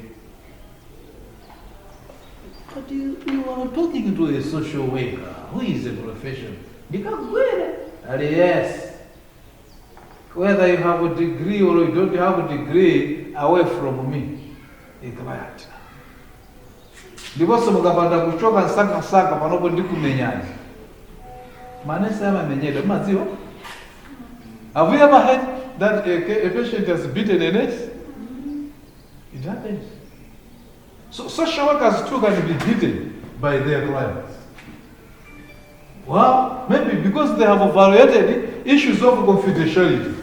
Speaker 1: But you are talking to a social worker who is a professional. Ndikagwere. Yes. Whether you have a degree or you don't have a degree, away from me, a client. Ndiposo mukapanda kuchoka nsaka panopo ndikumenyani. Manesa amamenyedwa maziwa. Have you ever heard that a patient has beaten a nurse? It happens. So social workers too can be beaten by their clients. Well, maybe because they have violated issues of confidentiality.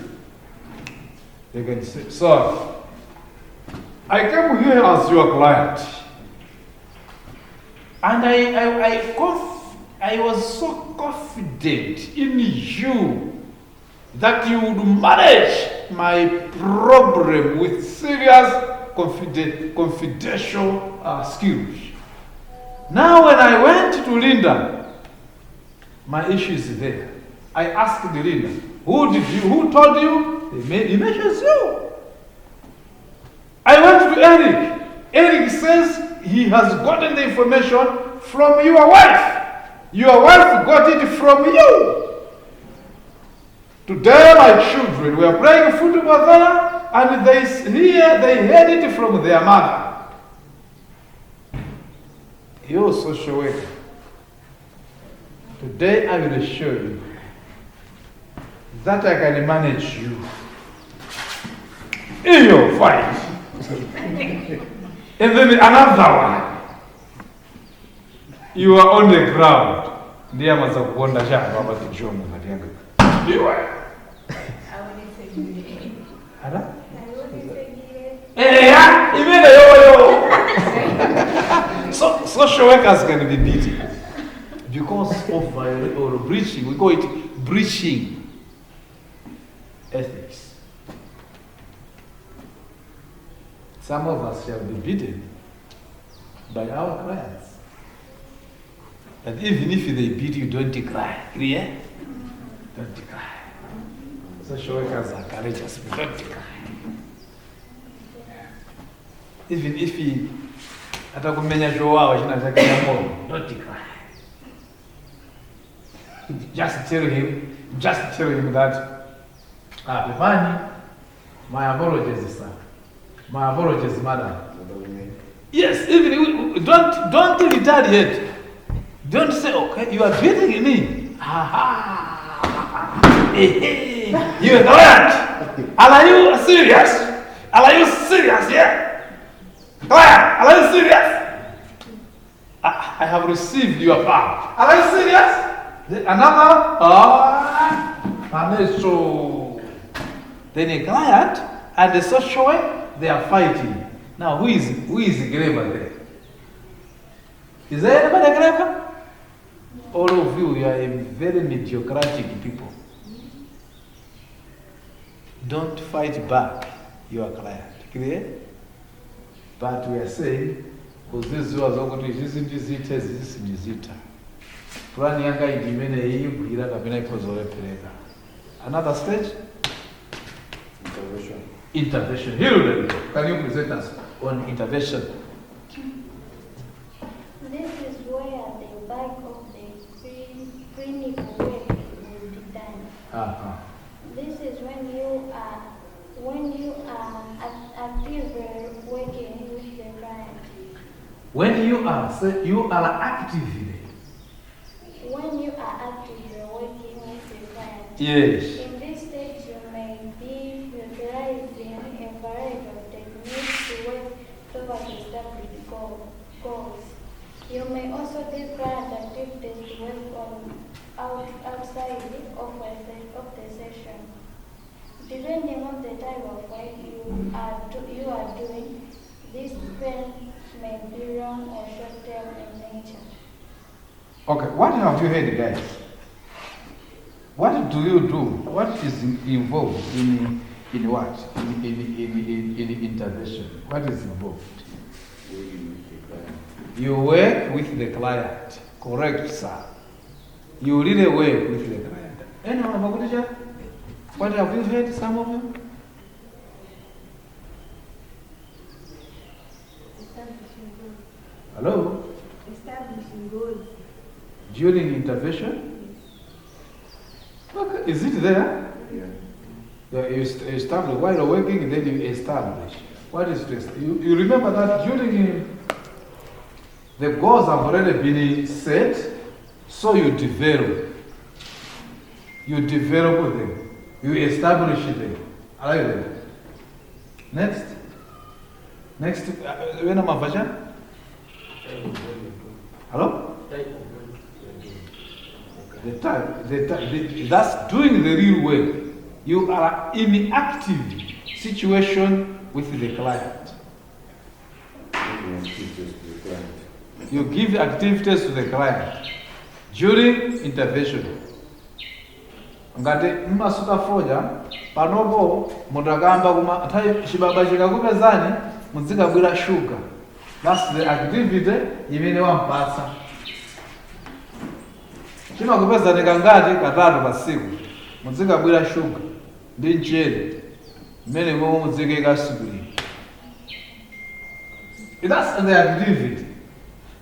Speaker 1: They can say, sir, I came here as your client. And I was so confident in you that you would manage my problem with serious confidential skills. Now when I went to Linda, my issue is there. I asked Linda, who told you? He mentions you. I went to Eric. Eric says he has gotten the information from your wife. Your wife got it from you. Today my children were playing football there and they heard it from their mother. You social worker. Today I will show you that I can manage you in your fight. And then another one. You are on the ground. Ndiye maza kuonda shamba hapa kichomo kati yangu. Ndiwe. Ara? Imene yo. So social workers can be beaten because of or breaching. We call it breaching ethics. Some of us shall be beaten by our clients. And even if they beat you, don't cry. Clear? Don't cry. Social workers are courageous, but don't cry. Even if he atakumenya joao chinataka moyo, don't cry. Just tell him that, Pepani, my apologies, sir. My apologies, madam. Yes, even don't retaliate. Don't say, okay, you are beating me. You are client. Are you serious? Are you serious? Yeah. Client, are you serious? I have received your part. Are you serious? Another? So then a client and the social worker, they are fighting. Now who is clever there? Is there anybody clever? All of you are very mediocratic people. Don't fight back your client. Clear? But we are saying, because this was going to this is Plan yanga idimene yibwira kapena ipozolepeleka. Another stage? Intervention. Hilary, can you present us on intervention?
Speaker 3: This is where the bulk of the clinical work will be done. This is when you are actively working with the client.
Speaker 1: When you are actively.
Speaker 3: When you are actively working with the client.
Speaker 1: Yes.
Speaker 3: In this stage, you outside of the session. Depending on the type of work you are doing, this spend may be long or short term in nature.
Speaker 1: Okay, what have you heard, guys? What do you do? What is involved in what? In intervention? What is involved? You work with the client. Correct, sir. You really work with the client. Anyone, Magutisha? What have you heard, some of you? Hello?
Speaker 4: Establishing goals.
Speaker 1: During intervention? Okay, is it there? Yeah. You establish, while you're working, then you establish. What is this? You remember that during the goals have already been set, so you develop. You develop them. You establish them. Are you there? Next. When am I version? Hello? The type, that's doing the real work. You are in active situation with the client. You give activities to the client during intervention. Ngati mmasuka foja panopo mutagamba kuma nthawi chibaba chikakupezani muzikabwira sugar. That's the activity imene wampasa. Chimakupezani kangati katatu pasiku muzikabwira sugar ndi mchere mmene momwe muzikeka sukuli. That's the activity.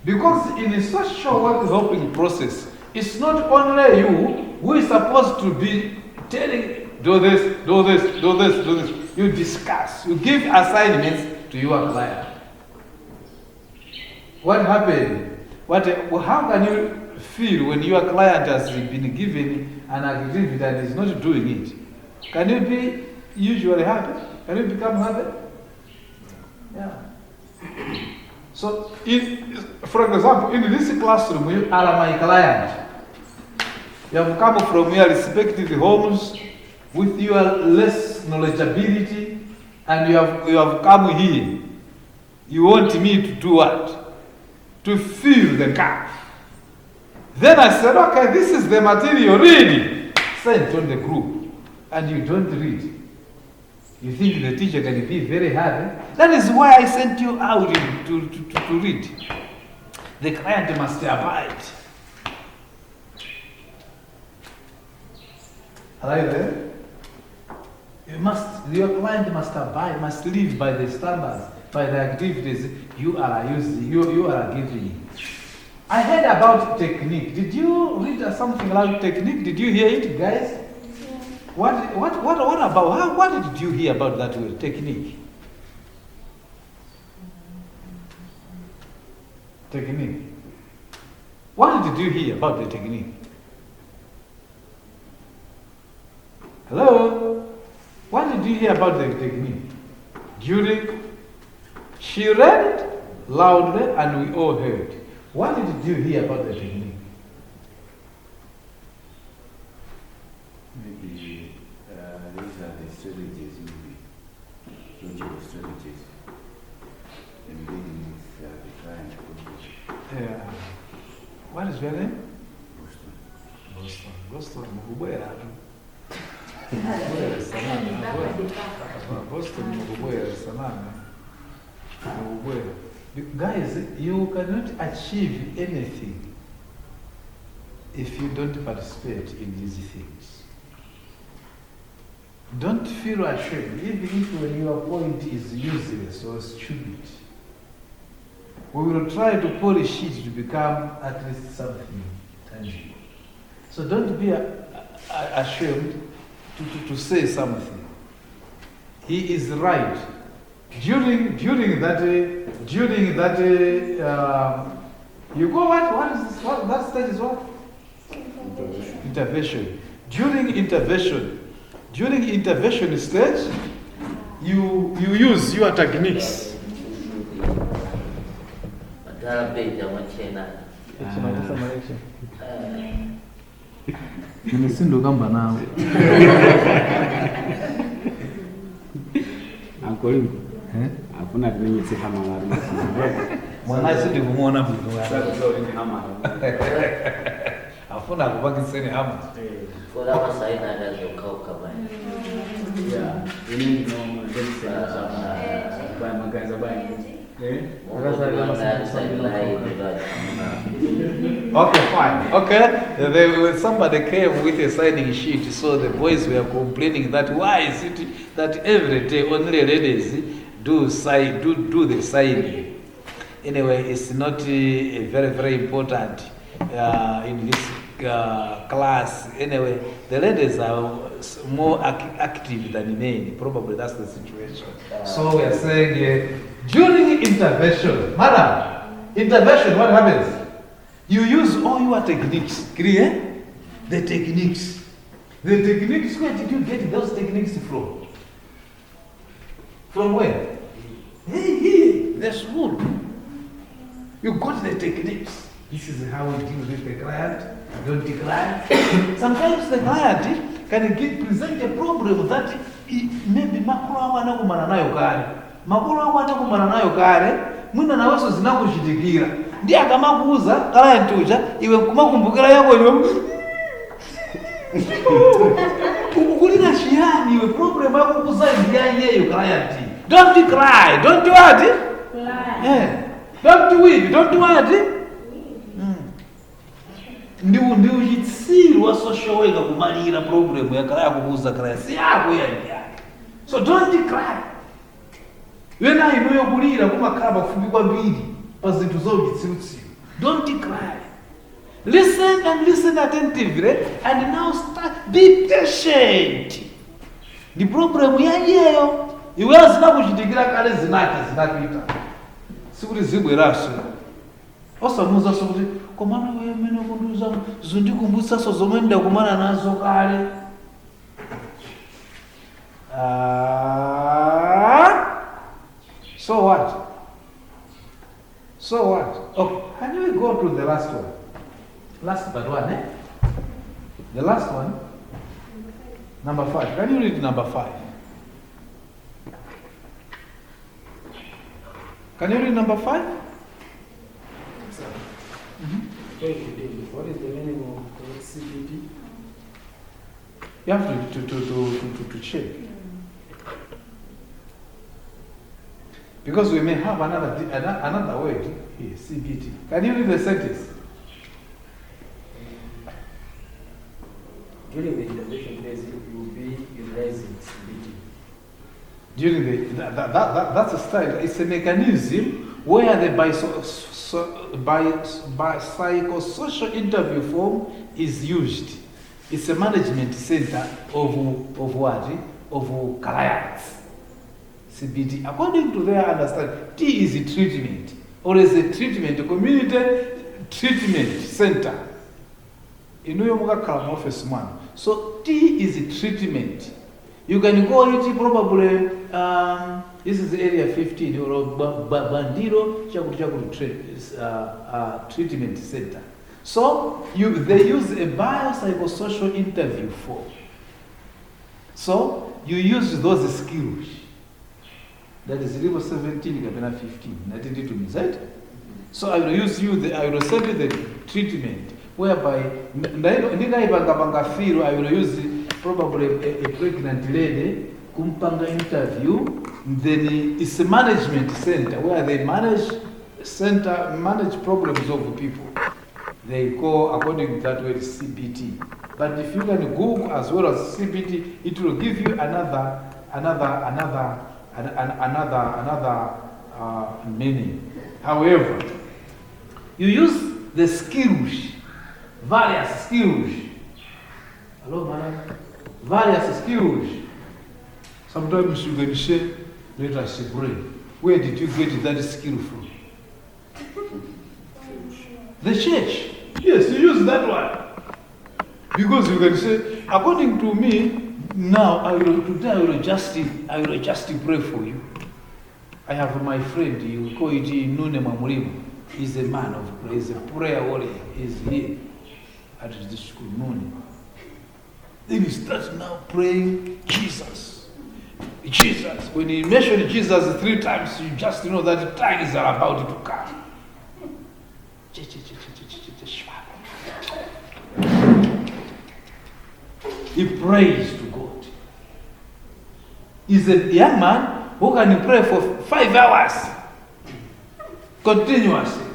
Speaker 1: Because in a social work helping process, it's not only you who is supposed to be telling, do this, do this, do this, do this. You discuss, you give assignments to your client. What happened? How can you feel when your client has been given an activity and is not doing it? Can you be usually happy? Can you become happy? Yeah. So, for example, in this classroom, you are my client. You have come from your respective homes with your less knowledgeability, and you have come here. You want me to do what? To fill the gap. Then I said, okay, this is the material, read it. Sent on the group, and you don't read. You think the teacher can be very happy? That is why I sent you out to read. The client must abide. Are you there? Your client must abide, must live by the standards, by the activities you are giving. I heard about technique. Did you read something about technique? Did you hear it, guys? What about, what did you hear about that word, technique? Technique. What did you hear about the technique? Hello? What did you hear about the technique? She read it loudly and we all heard. What did you hear about the technique?
Speaker 5: Maybe these are the strategies, maybe logical strategies, engaging with the client.
Speaker 1: Yeah. What is your name? Boston. Guys, you cannot achieve anything if you don't participate in these things. Don't feel ashamed, even if when your point is useless or stupid. We will try to polish it to become at least something tangible. So don't be ashamed to say something. He is right. During that, you go what is this? What that stage is what? Intervention. During intervention stage, you use your techniques. Nimesindogamba nawe.
Speaker 9: Ankoli. Hakuna kinyesi kama wale.
Speaker 1: Mwana sidi kumuona mtu wala. Afuna kubakiseni hama.
Speaker 6: For our side and as your cow cover.
Speaker 9: Yeah. Ini no ndesa kwa magaza bani.
Speaker 1: Okay, fine. Okay, somebody came with a signing sheet, so the boys were complaining that why is it that every day only ladies do the signing. Anyway, it's not very important in this class. Anyway, the ladies are more active than men. Probably that's the situation. So we are saying during intervention, madam, intervention, what happens? You use all your techniques. Clear? The techniques. The techniques, where did you get those techniques from? From where? Hey, the school. You got the techniques. This is how we deal with the client. Don't the client. Sometimes the client can present a problem that maybe makulu wana kumana nayo kale. Makulu wana kumana nayo kale. Mwina na weso zinakuchitikira. Ndiye akamakuuza client uja iwe kumakumbukira yako iwe ukukulira shiyani iwe problem yako kuzaidia yeyo client. Don't cry. Don't do what?
Speaker 4: Cry.
Speaker 1: Yeah. Don't weep. Don't do what? Ndiyo jitsiri wa social worker kumalira problem yakala yakubuza kala si yako yake. So don't cry. Wena inoyo kulira kumakhala pafupi kwambiri pa zinthu zaujitsirutsiru. Don't cry. Listen and listen attentively and now start. Be patient. The problem yayeyo iweyo zinakuchitikira kale zinakuita. Sikuti zibweraso. Osamuza sokuti komana wewe mene kunduza zindikumbutsa so zomwe ndakumana nazo kale. So what? So what? Okay, can we go to the last one? Last but one, eh? The last one. Number 5. Can you read number 5? Can you read number 5?
Speaker 8: What is the meaning of CBT?
Speaker 1: You have to check. Because we may have another word here, CBT. Can you read the sentence?
Speaker 8: During the intervention phase, you will be utilizing CBT.
Speaker 1: During that's a style. It's a mechanism where the psychosocial interview form is used. It's a management center of what? Of clients. CBT. According to their understanding, T is a treatment, or is a treatment, a community treatment center. In New York office one. So T is a treatment. You can go it probably. This is area 15 or Bandiro treatment center. So they use a biopsychosocial interview form. So you use those skills. That is level 17, Gabena 15. Nothing to me, right? So I will use I will send you the treatment whereby I will use probably a pregnant lady, kumpanga interview. Then it's a management center where they manage problems of people. They go according to that word CBT. But if you can Google as well as CBT, it will give you another meaning. However, you use the skills, various skills. Hello, madam. Various skills. Sometimes you can say, let us say, where did you get that skill from? The church. Yes, you use that one. Because you can say, according to me, now today I will just pray for you. I have my friend, you call it Nune Mamurimu. He's a man of prayer, he's a prayer warrior, he's here. at this morning. Then he starts now praying, Jesus. Jesus. When he mentioned Jesus 3 times, you just know that the tongues are about to come. He prays to God. He's a young man who can pray for 5 hours continuously.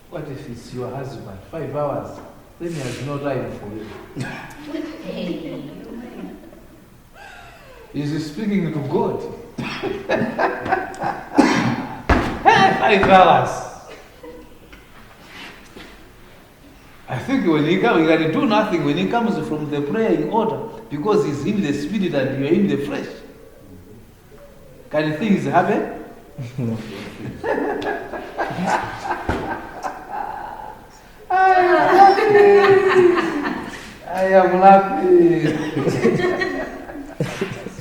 Speaker 1: What if it's your husband? 5 hours. Then he has no time for you. He's speaking to God. 5 hours. I think when he comes, he can do nothing when he comes from the prayer in order, because he's in the spirit and you're in the flesh. Can things happen? I am laughing.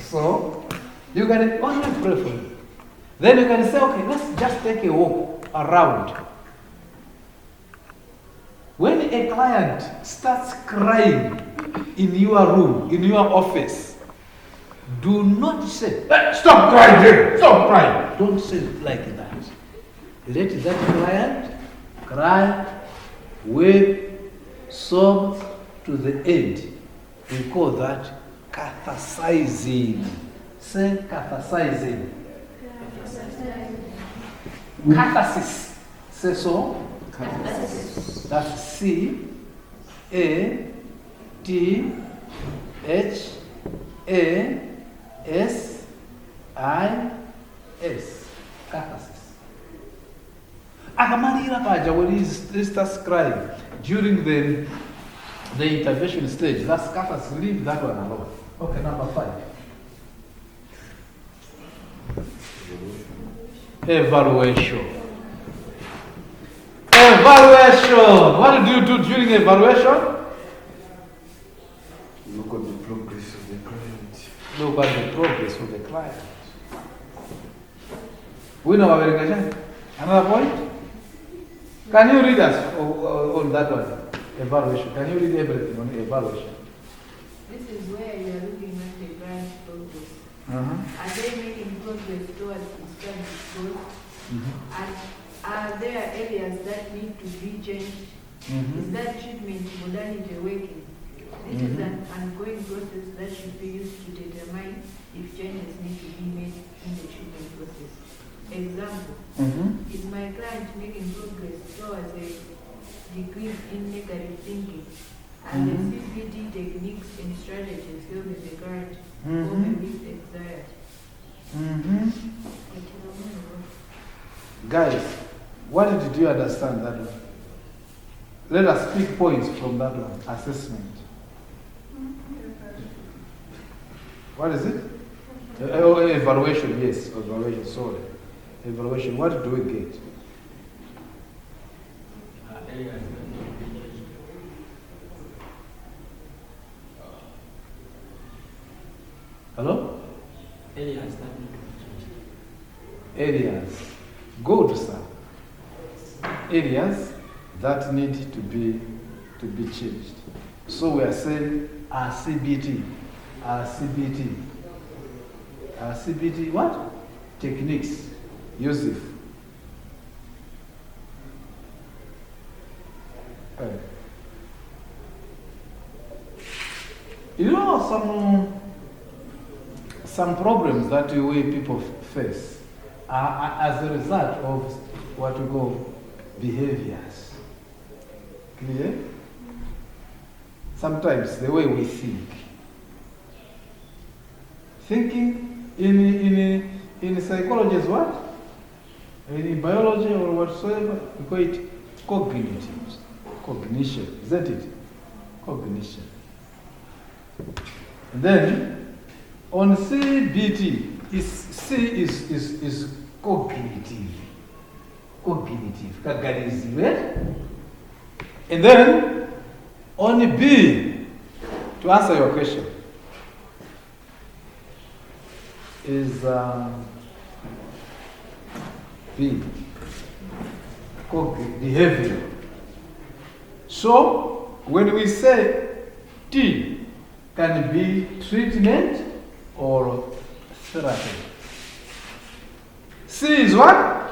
Speaker 1: So, you can only pray for him. Then you can say, okay, let's just take a walk around. When a client starts crying in your room, in your office, do not say, hey, stop crying here, stop crying. Don't say it like that. Let that client cry, weep, sob to the end. We call that cathasizing. Say cathasizing. Catharsis. Say so. That's C-A-T-H-A-S-I-S. Catharsis. Akamalira paja when he starts crying during the intervention stage. That's catharsis. Leave that one alone. Okay, number 5. Evaluation. Evaluation. What do you do during evaluation?
Speaker 5: Look at the progress of the client.
Speaker 1: Look at the progress of the client. We know our education. Another point? Can you read us on that one? Evaluation. Can you read everything on evaluation?
Speaker 4: This is where you are looking at the client's progress.
Speaker 1: Uh-huh.
Speaker 4: Are they making progress towards the study goals?
Speaker 1: Mm-hmm.
Speaker 4: Are there areas that need to be changed?
Speaker 1: Mm-hmm.
Speaker 4: Is that treatment modality working? This is an ongoing process that should be used to determine if changes need to be made in the treatment process. Example, is my client making progress towards a decrease in negative thinking? And the CBT techniques and strategies helping the client cope with anxiety.
Speaker 1: Guys, what did you understand that one? Let us pick points from that one. Assessment. What is it? Evaluation, yes. Evaluation, sorry. Evaluation, what do we get? Hello?
Speaker 8: Areas.
Speaker 1: Good, sir. Areas that need to be changed. So we are saying our CBT. What? Techniques. Yusuf. You know some problems that we people face are as a result of what we call behaviors. Clear? Sometimes the way we think. Thinking in psychology is what? In biology or whatsoever, we call it cognition, isn't it? Cognition. And then on CBT, C is cognitive. And then on B, to answer your question, is B, behavior. So, when we say T can be treatment or therapy. C is what?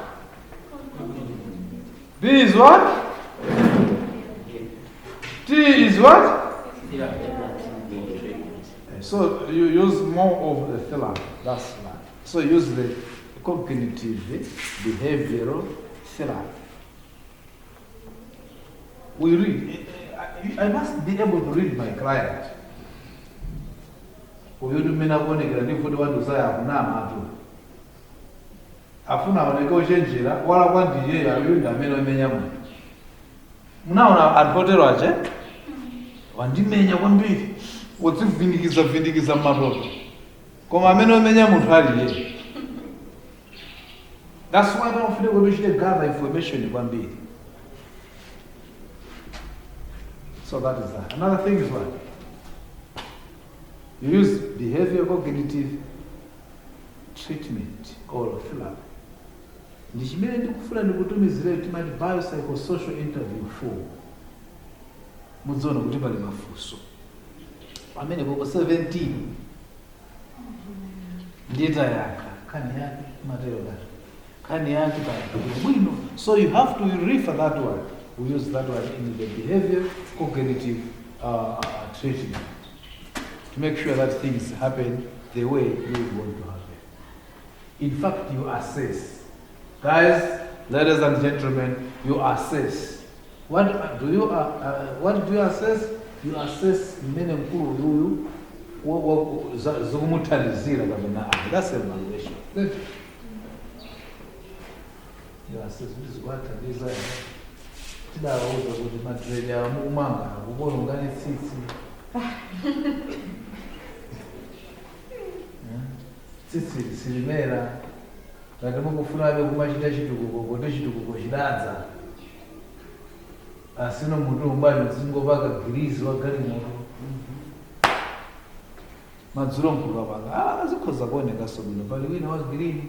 Speaker 1: B is what? T is what? So you use more of the therapy. That's right. So use the cognitive behavioral therapy. We read. I must be able to read my client. Uyudumina kuonekera ndifudi wadusaya akunama atu. Afuna oneka ochenjera wala kwandiye ayunda amene omenya muntu. Munaona adhotero ache? Wandimenya kwambiri. Wodzivindikiza matoto. Koma amene omenya muntu aliye. That's why don't feel we should gather information kwambiri. So that is that. Another thing is what? You use behavior cognitive treatment or therapy. Ndichimene ndikufuna ndikutumizire timati biopsychosocial interview 4. Muzoona kuti pali mafunso. Pamene koko 17 ndita yaka kani yake matero that. Kani yake bwino. So you have to refer that one. We use that one in the behavior cognitive treatment to make sure that things happen the way you want to happen. In fact, you assess. Guys, ladies and gentlemen, you assess. What do you assess? You assess mene mkulu huyu zokumutalizira kabana. That's evaluation. You assess this is what is that. Tidawuza kuti madredi amukumanga kubona ungane tsitsi. Tsitsi silimera. Kati mukufuna abe kumachita chitukuko kote chitukuko chidaza. Asino mutu umbani zingobaka girizi wagali moto. Madzulo mkulu wapanga. Zikhoza kuoneka sobino. Pali wina wa green.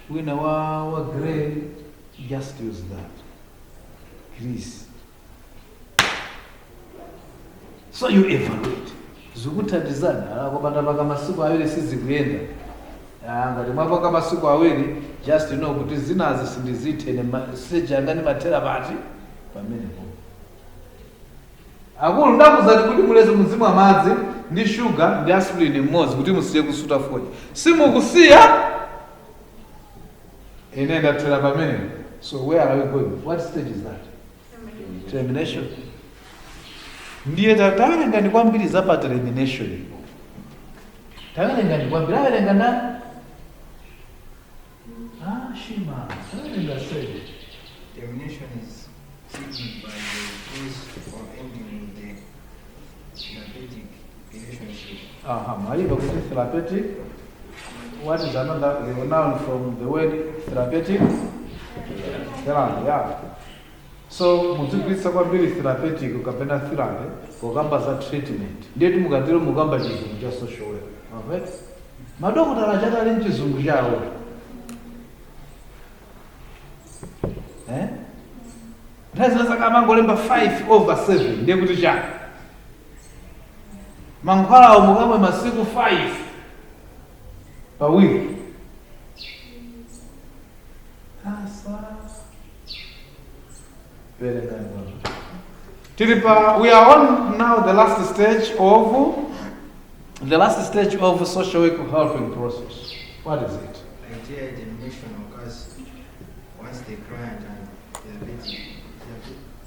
Speaker 1: Wina wa grey. Just use that. Grease. So you evaluate. Zukuthandizana akubanda paka masiku awiri sizikuyenda. Ngati mwapaka masiku awiri just kuti zinazi sindizithe sejangani matera pati pamenepo. Akulu ndakuzati kuti muleze mzimu amadzi ndi sugar ndi aspirin mmodzi kuti musiye kusuta fodya. Simukusiya ine ndathera pamenepo. So where are we going? What stage is that? Termination. Ndiye tawerenga ndi kwambiri za pa termination. Tawerenga ndi kwambiri awerenga na Shima. Tawerenga said
Speaker 2: termination is signaled by the close or ending in the therapeutic relationship.
Speaker 1: Maiva kuti therapeutic. What is another noun from the word therapeutic? Therapy, yeah. So muzigwisa kwambiri therapeutic ukapenda therapy kukamba za treatment. Ndiye mukatero mukamba chizungu cha social work. Alright? Madokotala chatali mchizungu chawo. Ndazasa kama ngolemba 5/7 ndiye kuti cha. Mankhwala mukamwe masiku 5 pa wiki. We are on now the last stage of social work helping process. What is it?
Speaker 2: Idea termination occurs once the client and the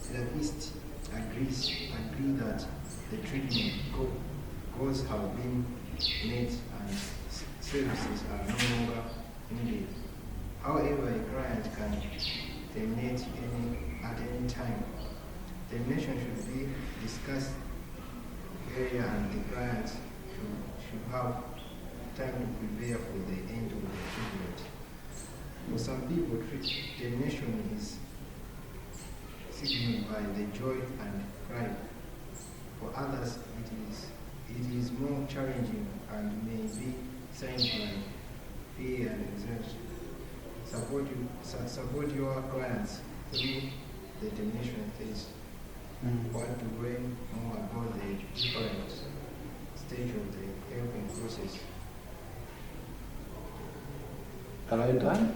Speaker 2: therapist agree that the treatment goals have been met and services are no longer needed. However, a client can terminate at any time. Termination should be discussed earlier and the client should have time to prepare for the end of the treatment. For some people, termination is signaled by the joy and pride. For others, it is more challenging and may be signed by fear and anxiety. Support your clients through the termination phase. want to learn more about the different stage of the helping process.
Speaker 1: Are you done?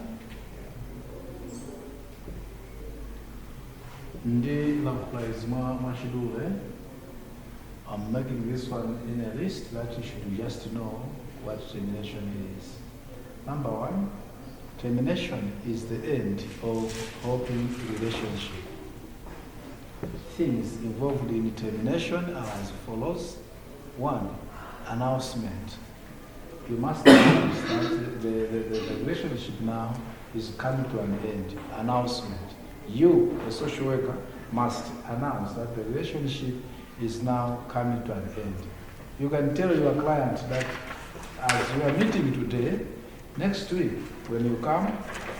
Speaker 1: Ndi likewise Mashidule, I'm making this one in a list that you should just know what termination is. Number one, termination is the end of open relationship. Things involved in termination are as follows. One, announcement. You must announce that the relationship now is coming to an end. Announcement. You, the social worker, must announce that the relationship is now coming to an end. You can tell your client that as we are meeting today, next week, when you come,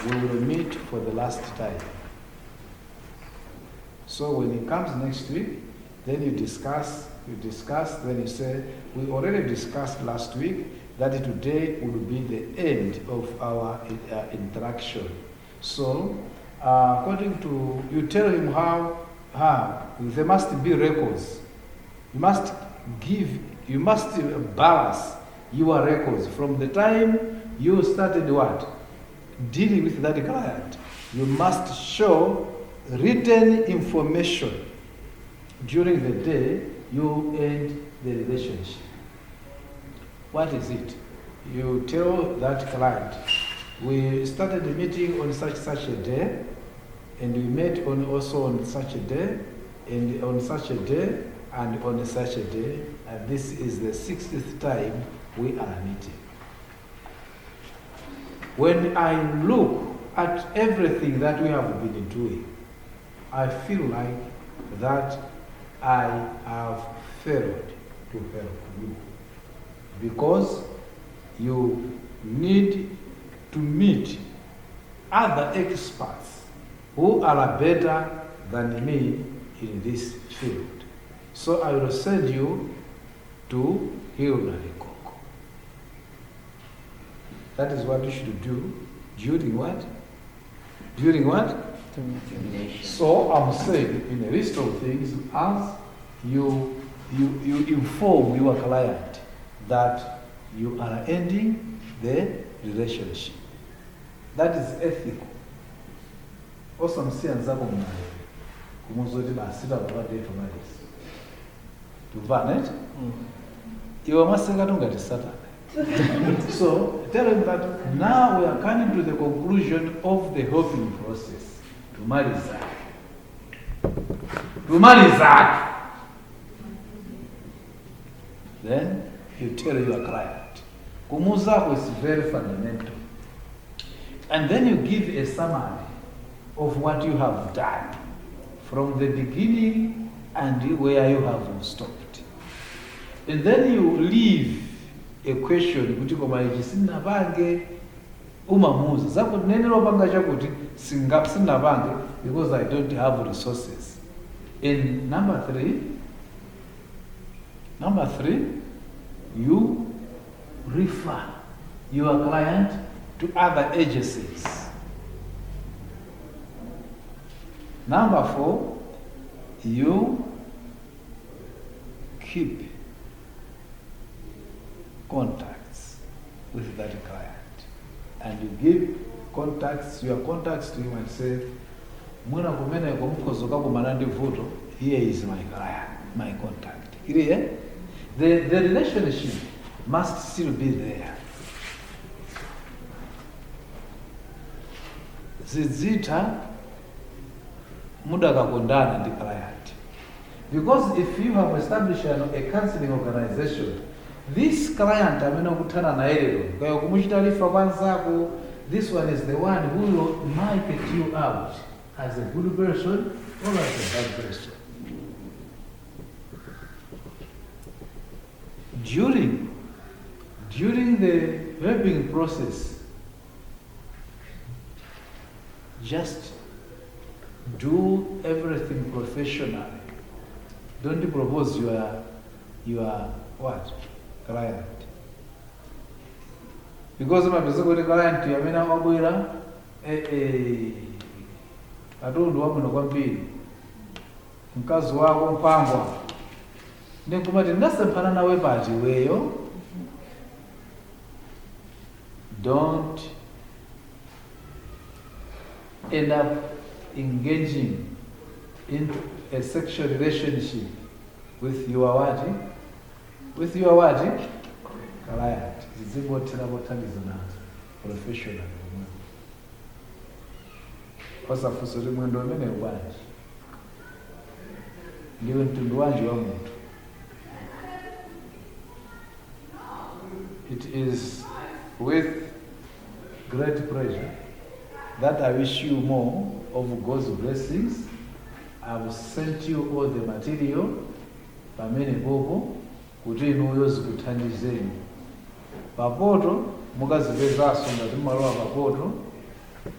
Speaker 1: we will meet for the last time. So when he comes next week, then you discuss, then you say, we already discussed last week that today will be the end of our interaction. So, according to, you tell him how there must be records. You must balance your records from the time you started what? Dealing with that client. You must show written information during the day you end the relationship. What is it? You tell that client, we started the meeting on such a day, and we met also on such a day, and on such a day, and on such a day, and this is the 60th time we are meeting. When I look at everything that we have been doing, I feel like that I have failed to help you, because you need to meet other experts who are better than me in this field. So I will send you to Hilary Coco. That is what you should do during what? During what? So I'm saying in a list of things, as you inform your client that you are ending the relationship. That is ethical. Also, I'm saying that so tell him that now we are coming to the conclusion of the helping process. To marry Zach. Then you tell your client. Kumuzako is very fundamental. And then you give a summary of what you have done from the beginning and where you have stopped. And then you leave a question, kuti koma ichi sinapange umamuza. Zakuti nenero panga chakuti sinapange because I don't have resources. And number three, you refer your client to other agencies. Number 4, you keep contacts with that client. And you give your contacts to him and say, Muna kumena kumkozo kako manandi vuto, here is my client, my contact. The relationship must still be there. Zizita muda kakondana ndi client. Because if you have established a counseling organization, this client amene kutana na elero, kwa kumuchitalifa kwanzako, this one is the one who will market you out as a good person or as a bad person. During the helping process, just do everything professionally. Don't propose your what? Client. Because my client yamena wabwera I don't want to compete. mkazi wako mpangwa ndikumati ndasemphana nawe pati weyo. Don't end up engaging into a sexual relationship with your what? With your what? Client. Zizingotera botanizo nazo professional. Osafuso limwendo mene ubanje. Ndiwe mtundu wanje wa muntu. It is with great pleasure that I wish you more of God's blessings. I've sent you all the material pamene popo kuti inuyo zikuthandizeni. Papoto mukazipezaso ngati mmalowa papoto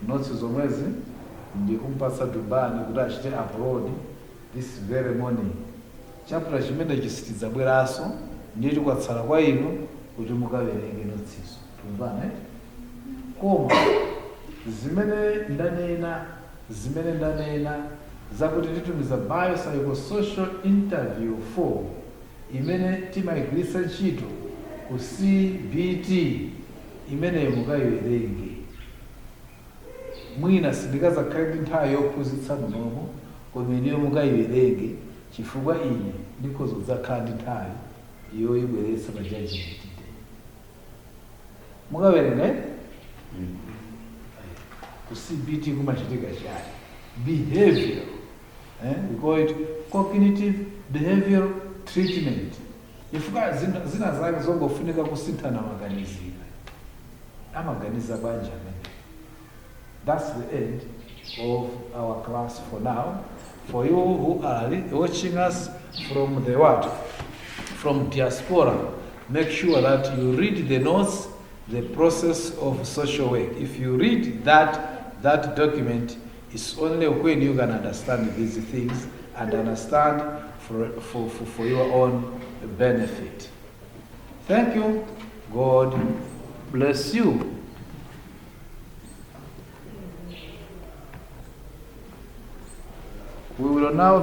Speaker 1: notsi zomwezi ndikumpatsa Dubani kuti achite upload this very morning. Chapter chimene chisitidzabweranso ndiye chikwatsala kwa inu kuti mukawerenge notsizo. Tumvane? Koma zimene ndanena zakuti titumiza biopsychosocial interview 4 imene timayigwiritsa ntchito ku CBT imene mukayiwerenge. Mwina sindikazakhale ndi nthawi yophunzitsa munomo koma iniyo mukayiwerenge chifukwa ine ndikhoza kudzakhala ndi nthawi yoyibweretsa pa judgment day. Mukawerenga ku CBT kumachitika chani? Behavior. We call it cognitive behavioral treatment. Chifukwa zina zake zongofunika kusinthana maganizira. Amaganiza banja amene. That's the end of our class for now. For you who are watching us from the what? From diaspora, make sure that you read the notes, the process of social work. If you read that document, it's only when you can understand these things and understand for your own benefit. Thank you. God bless you. We will now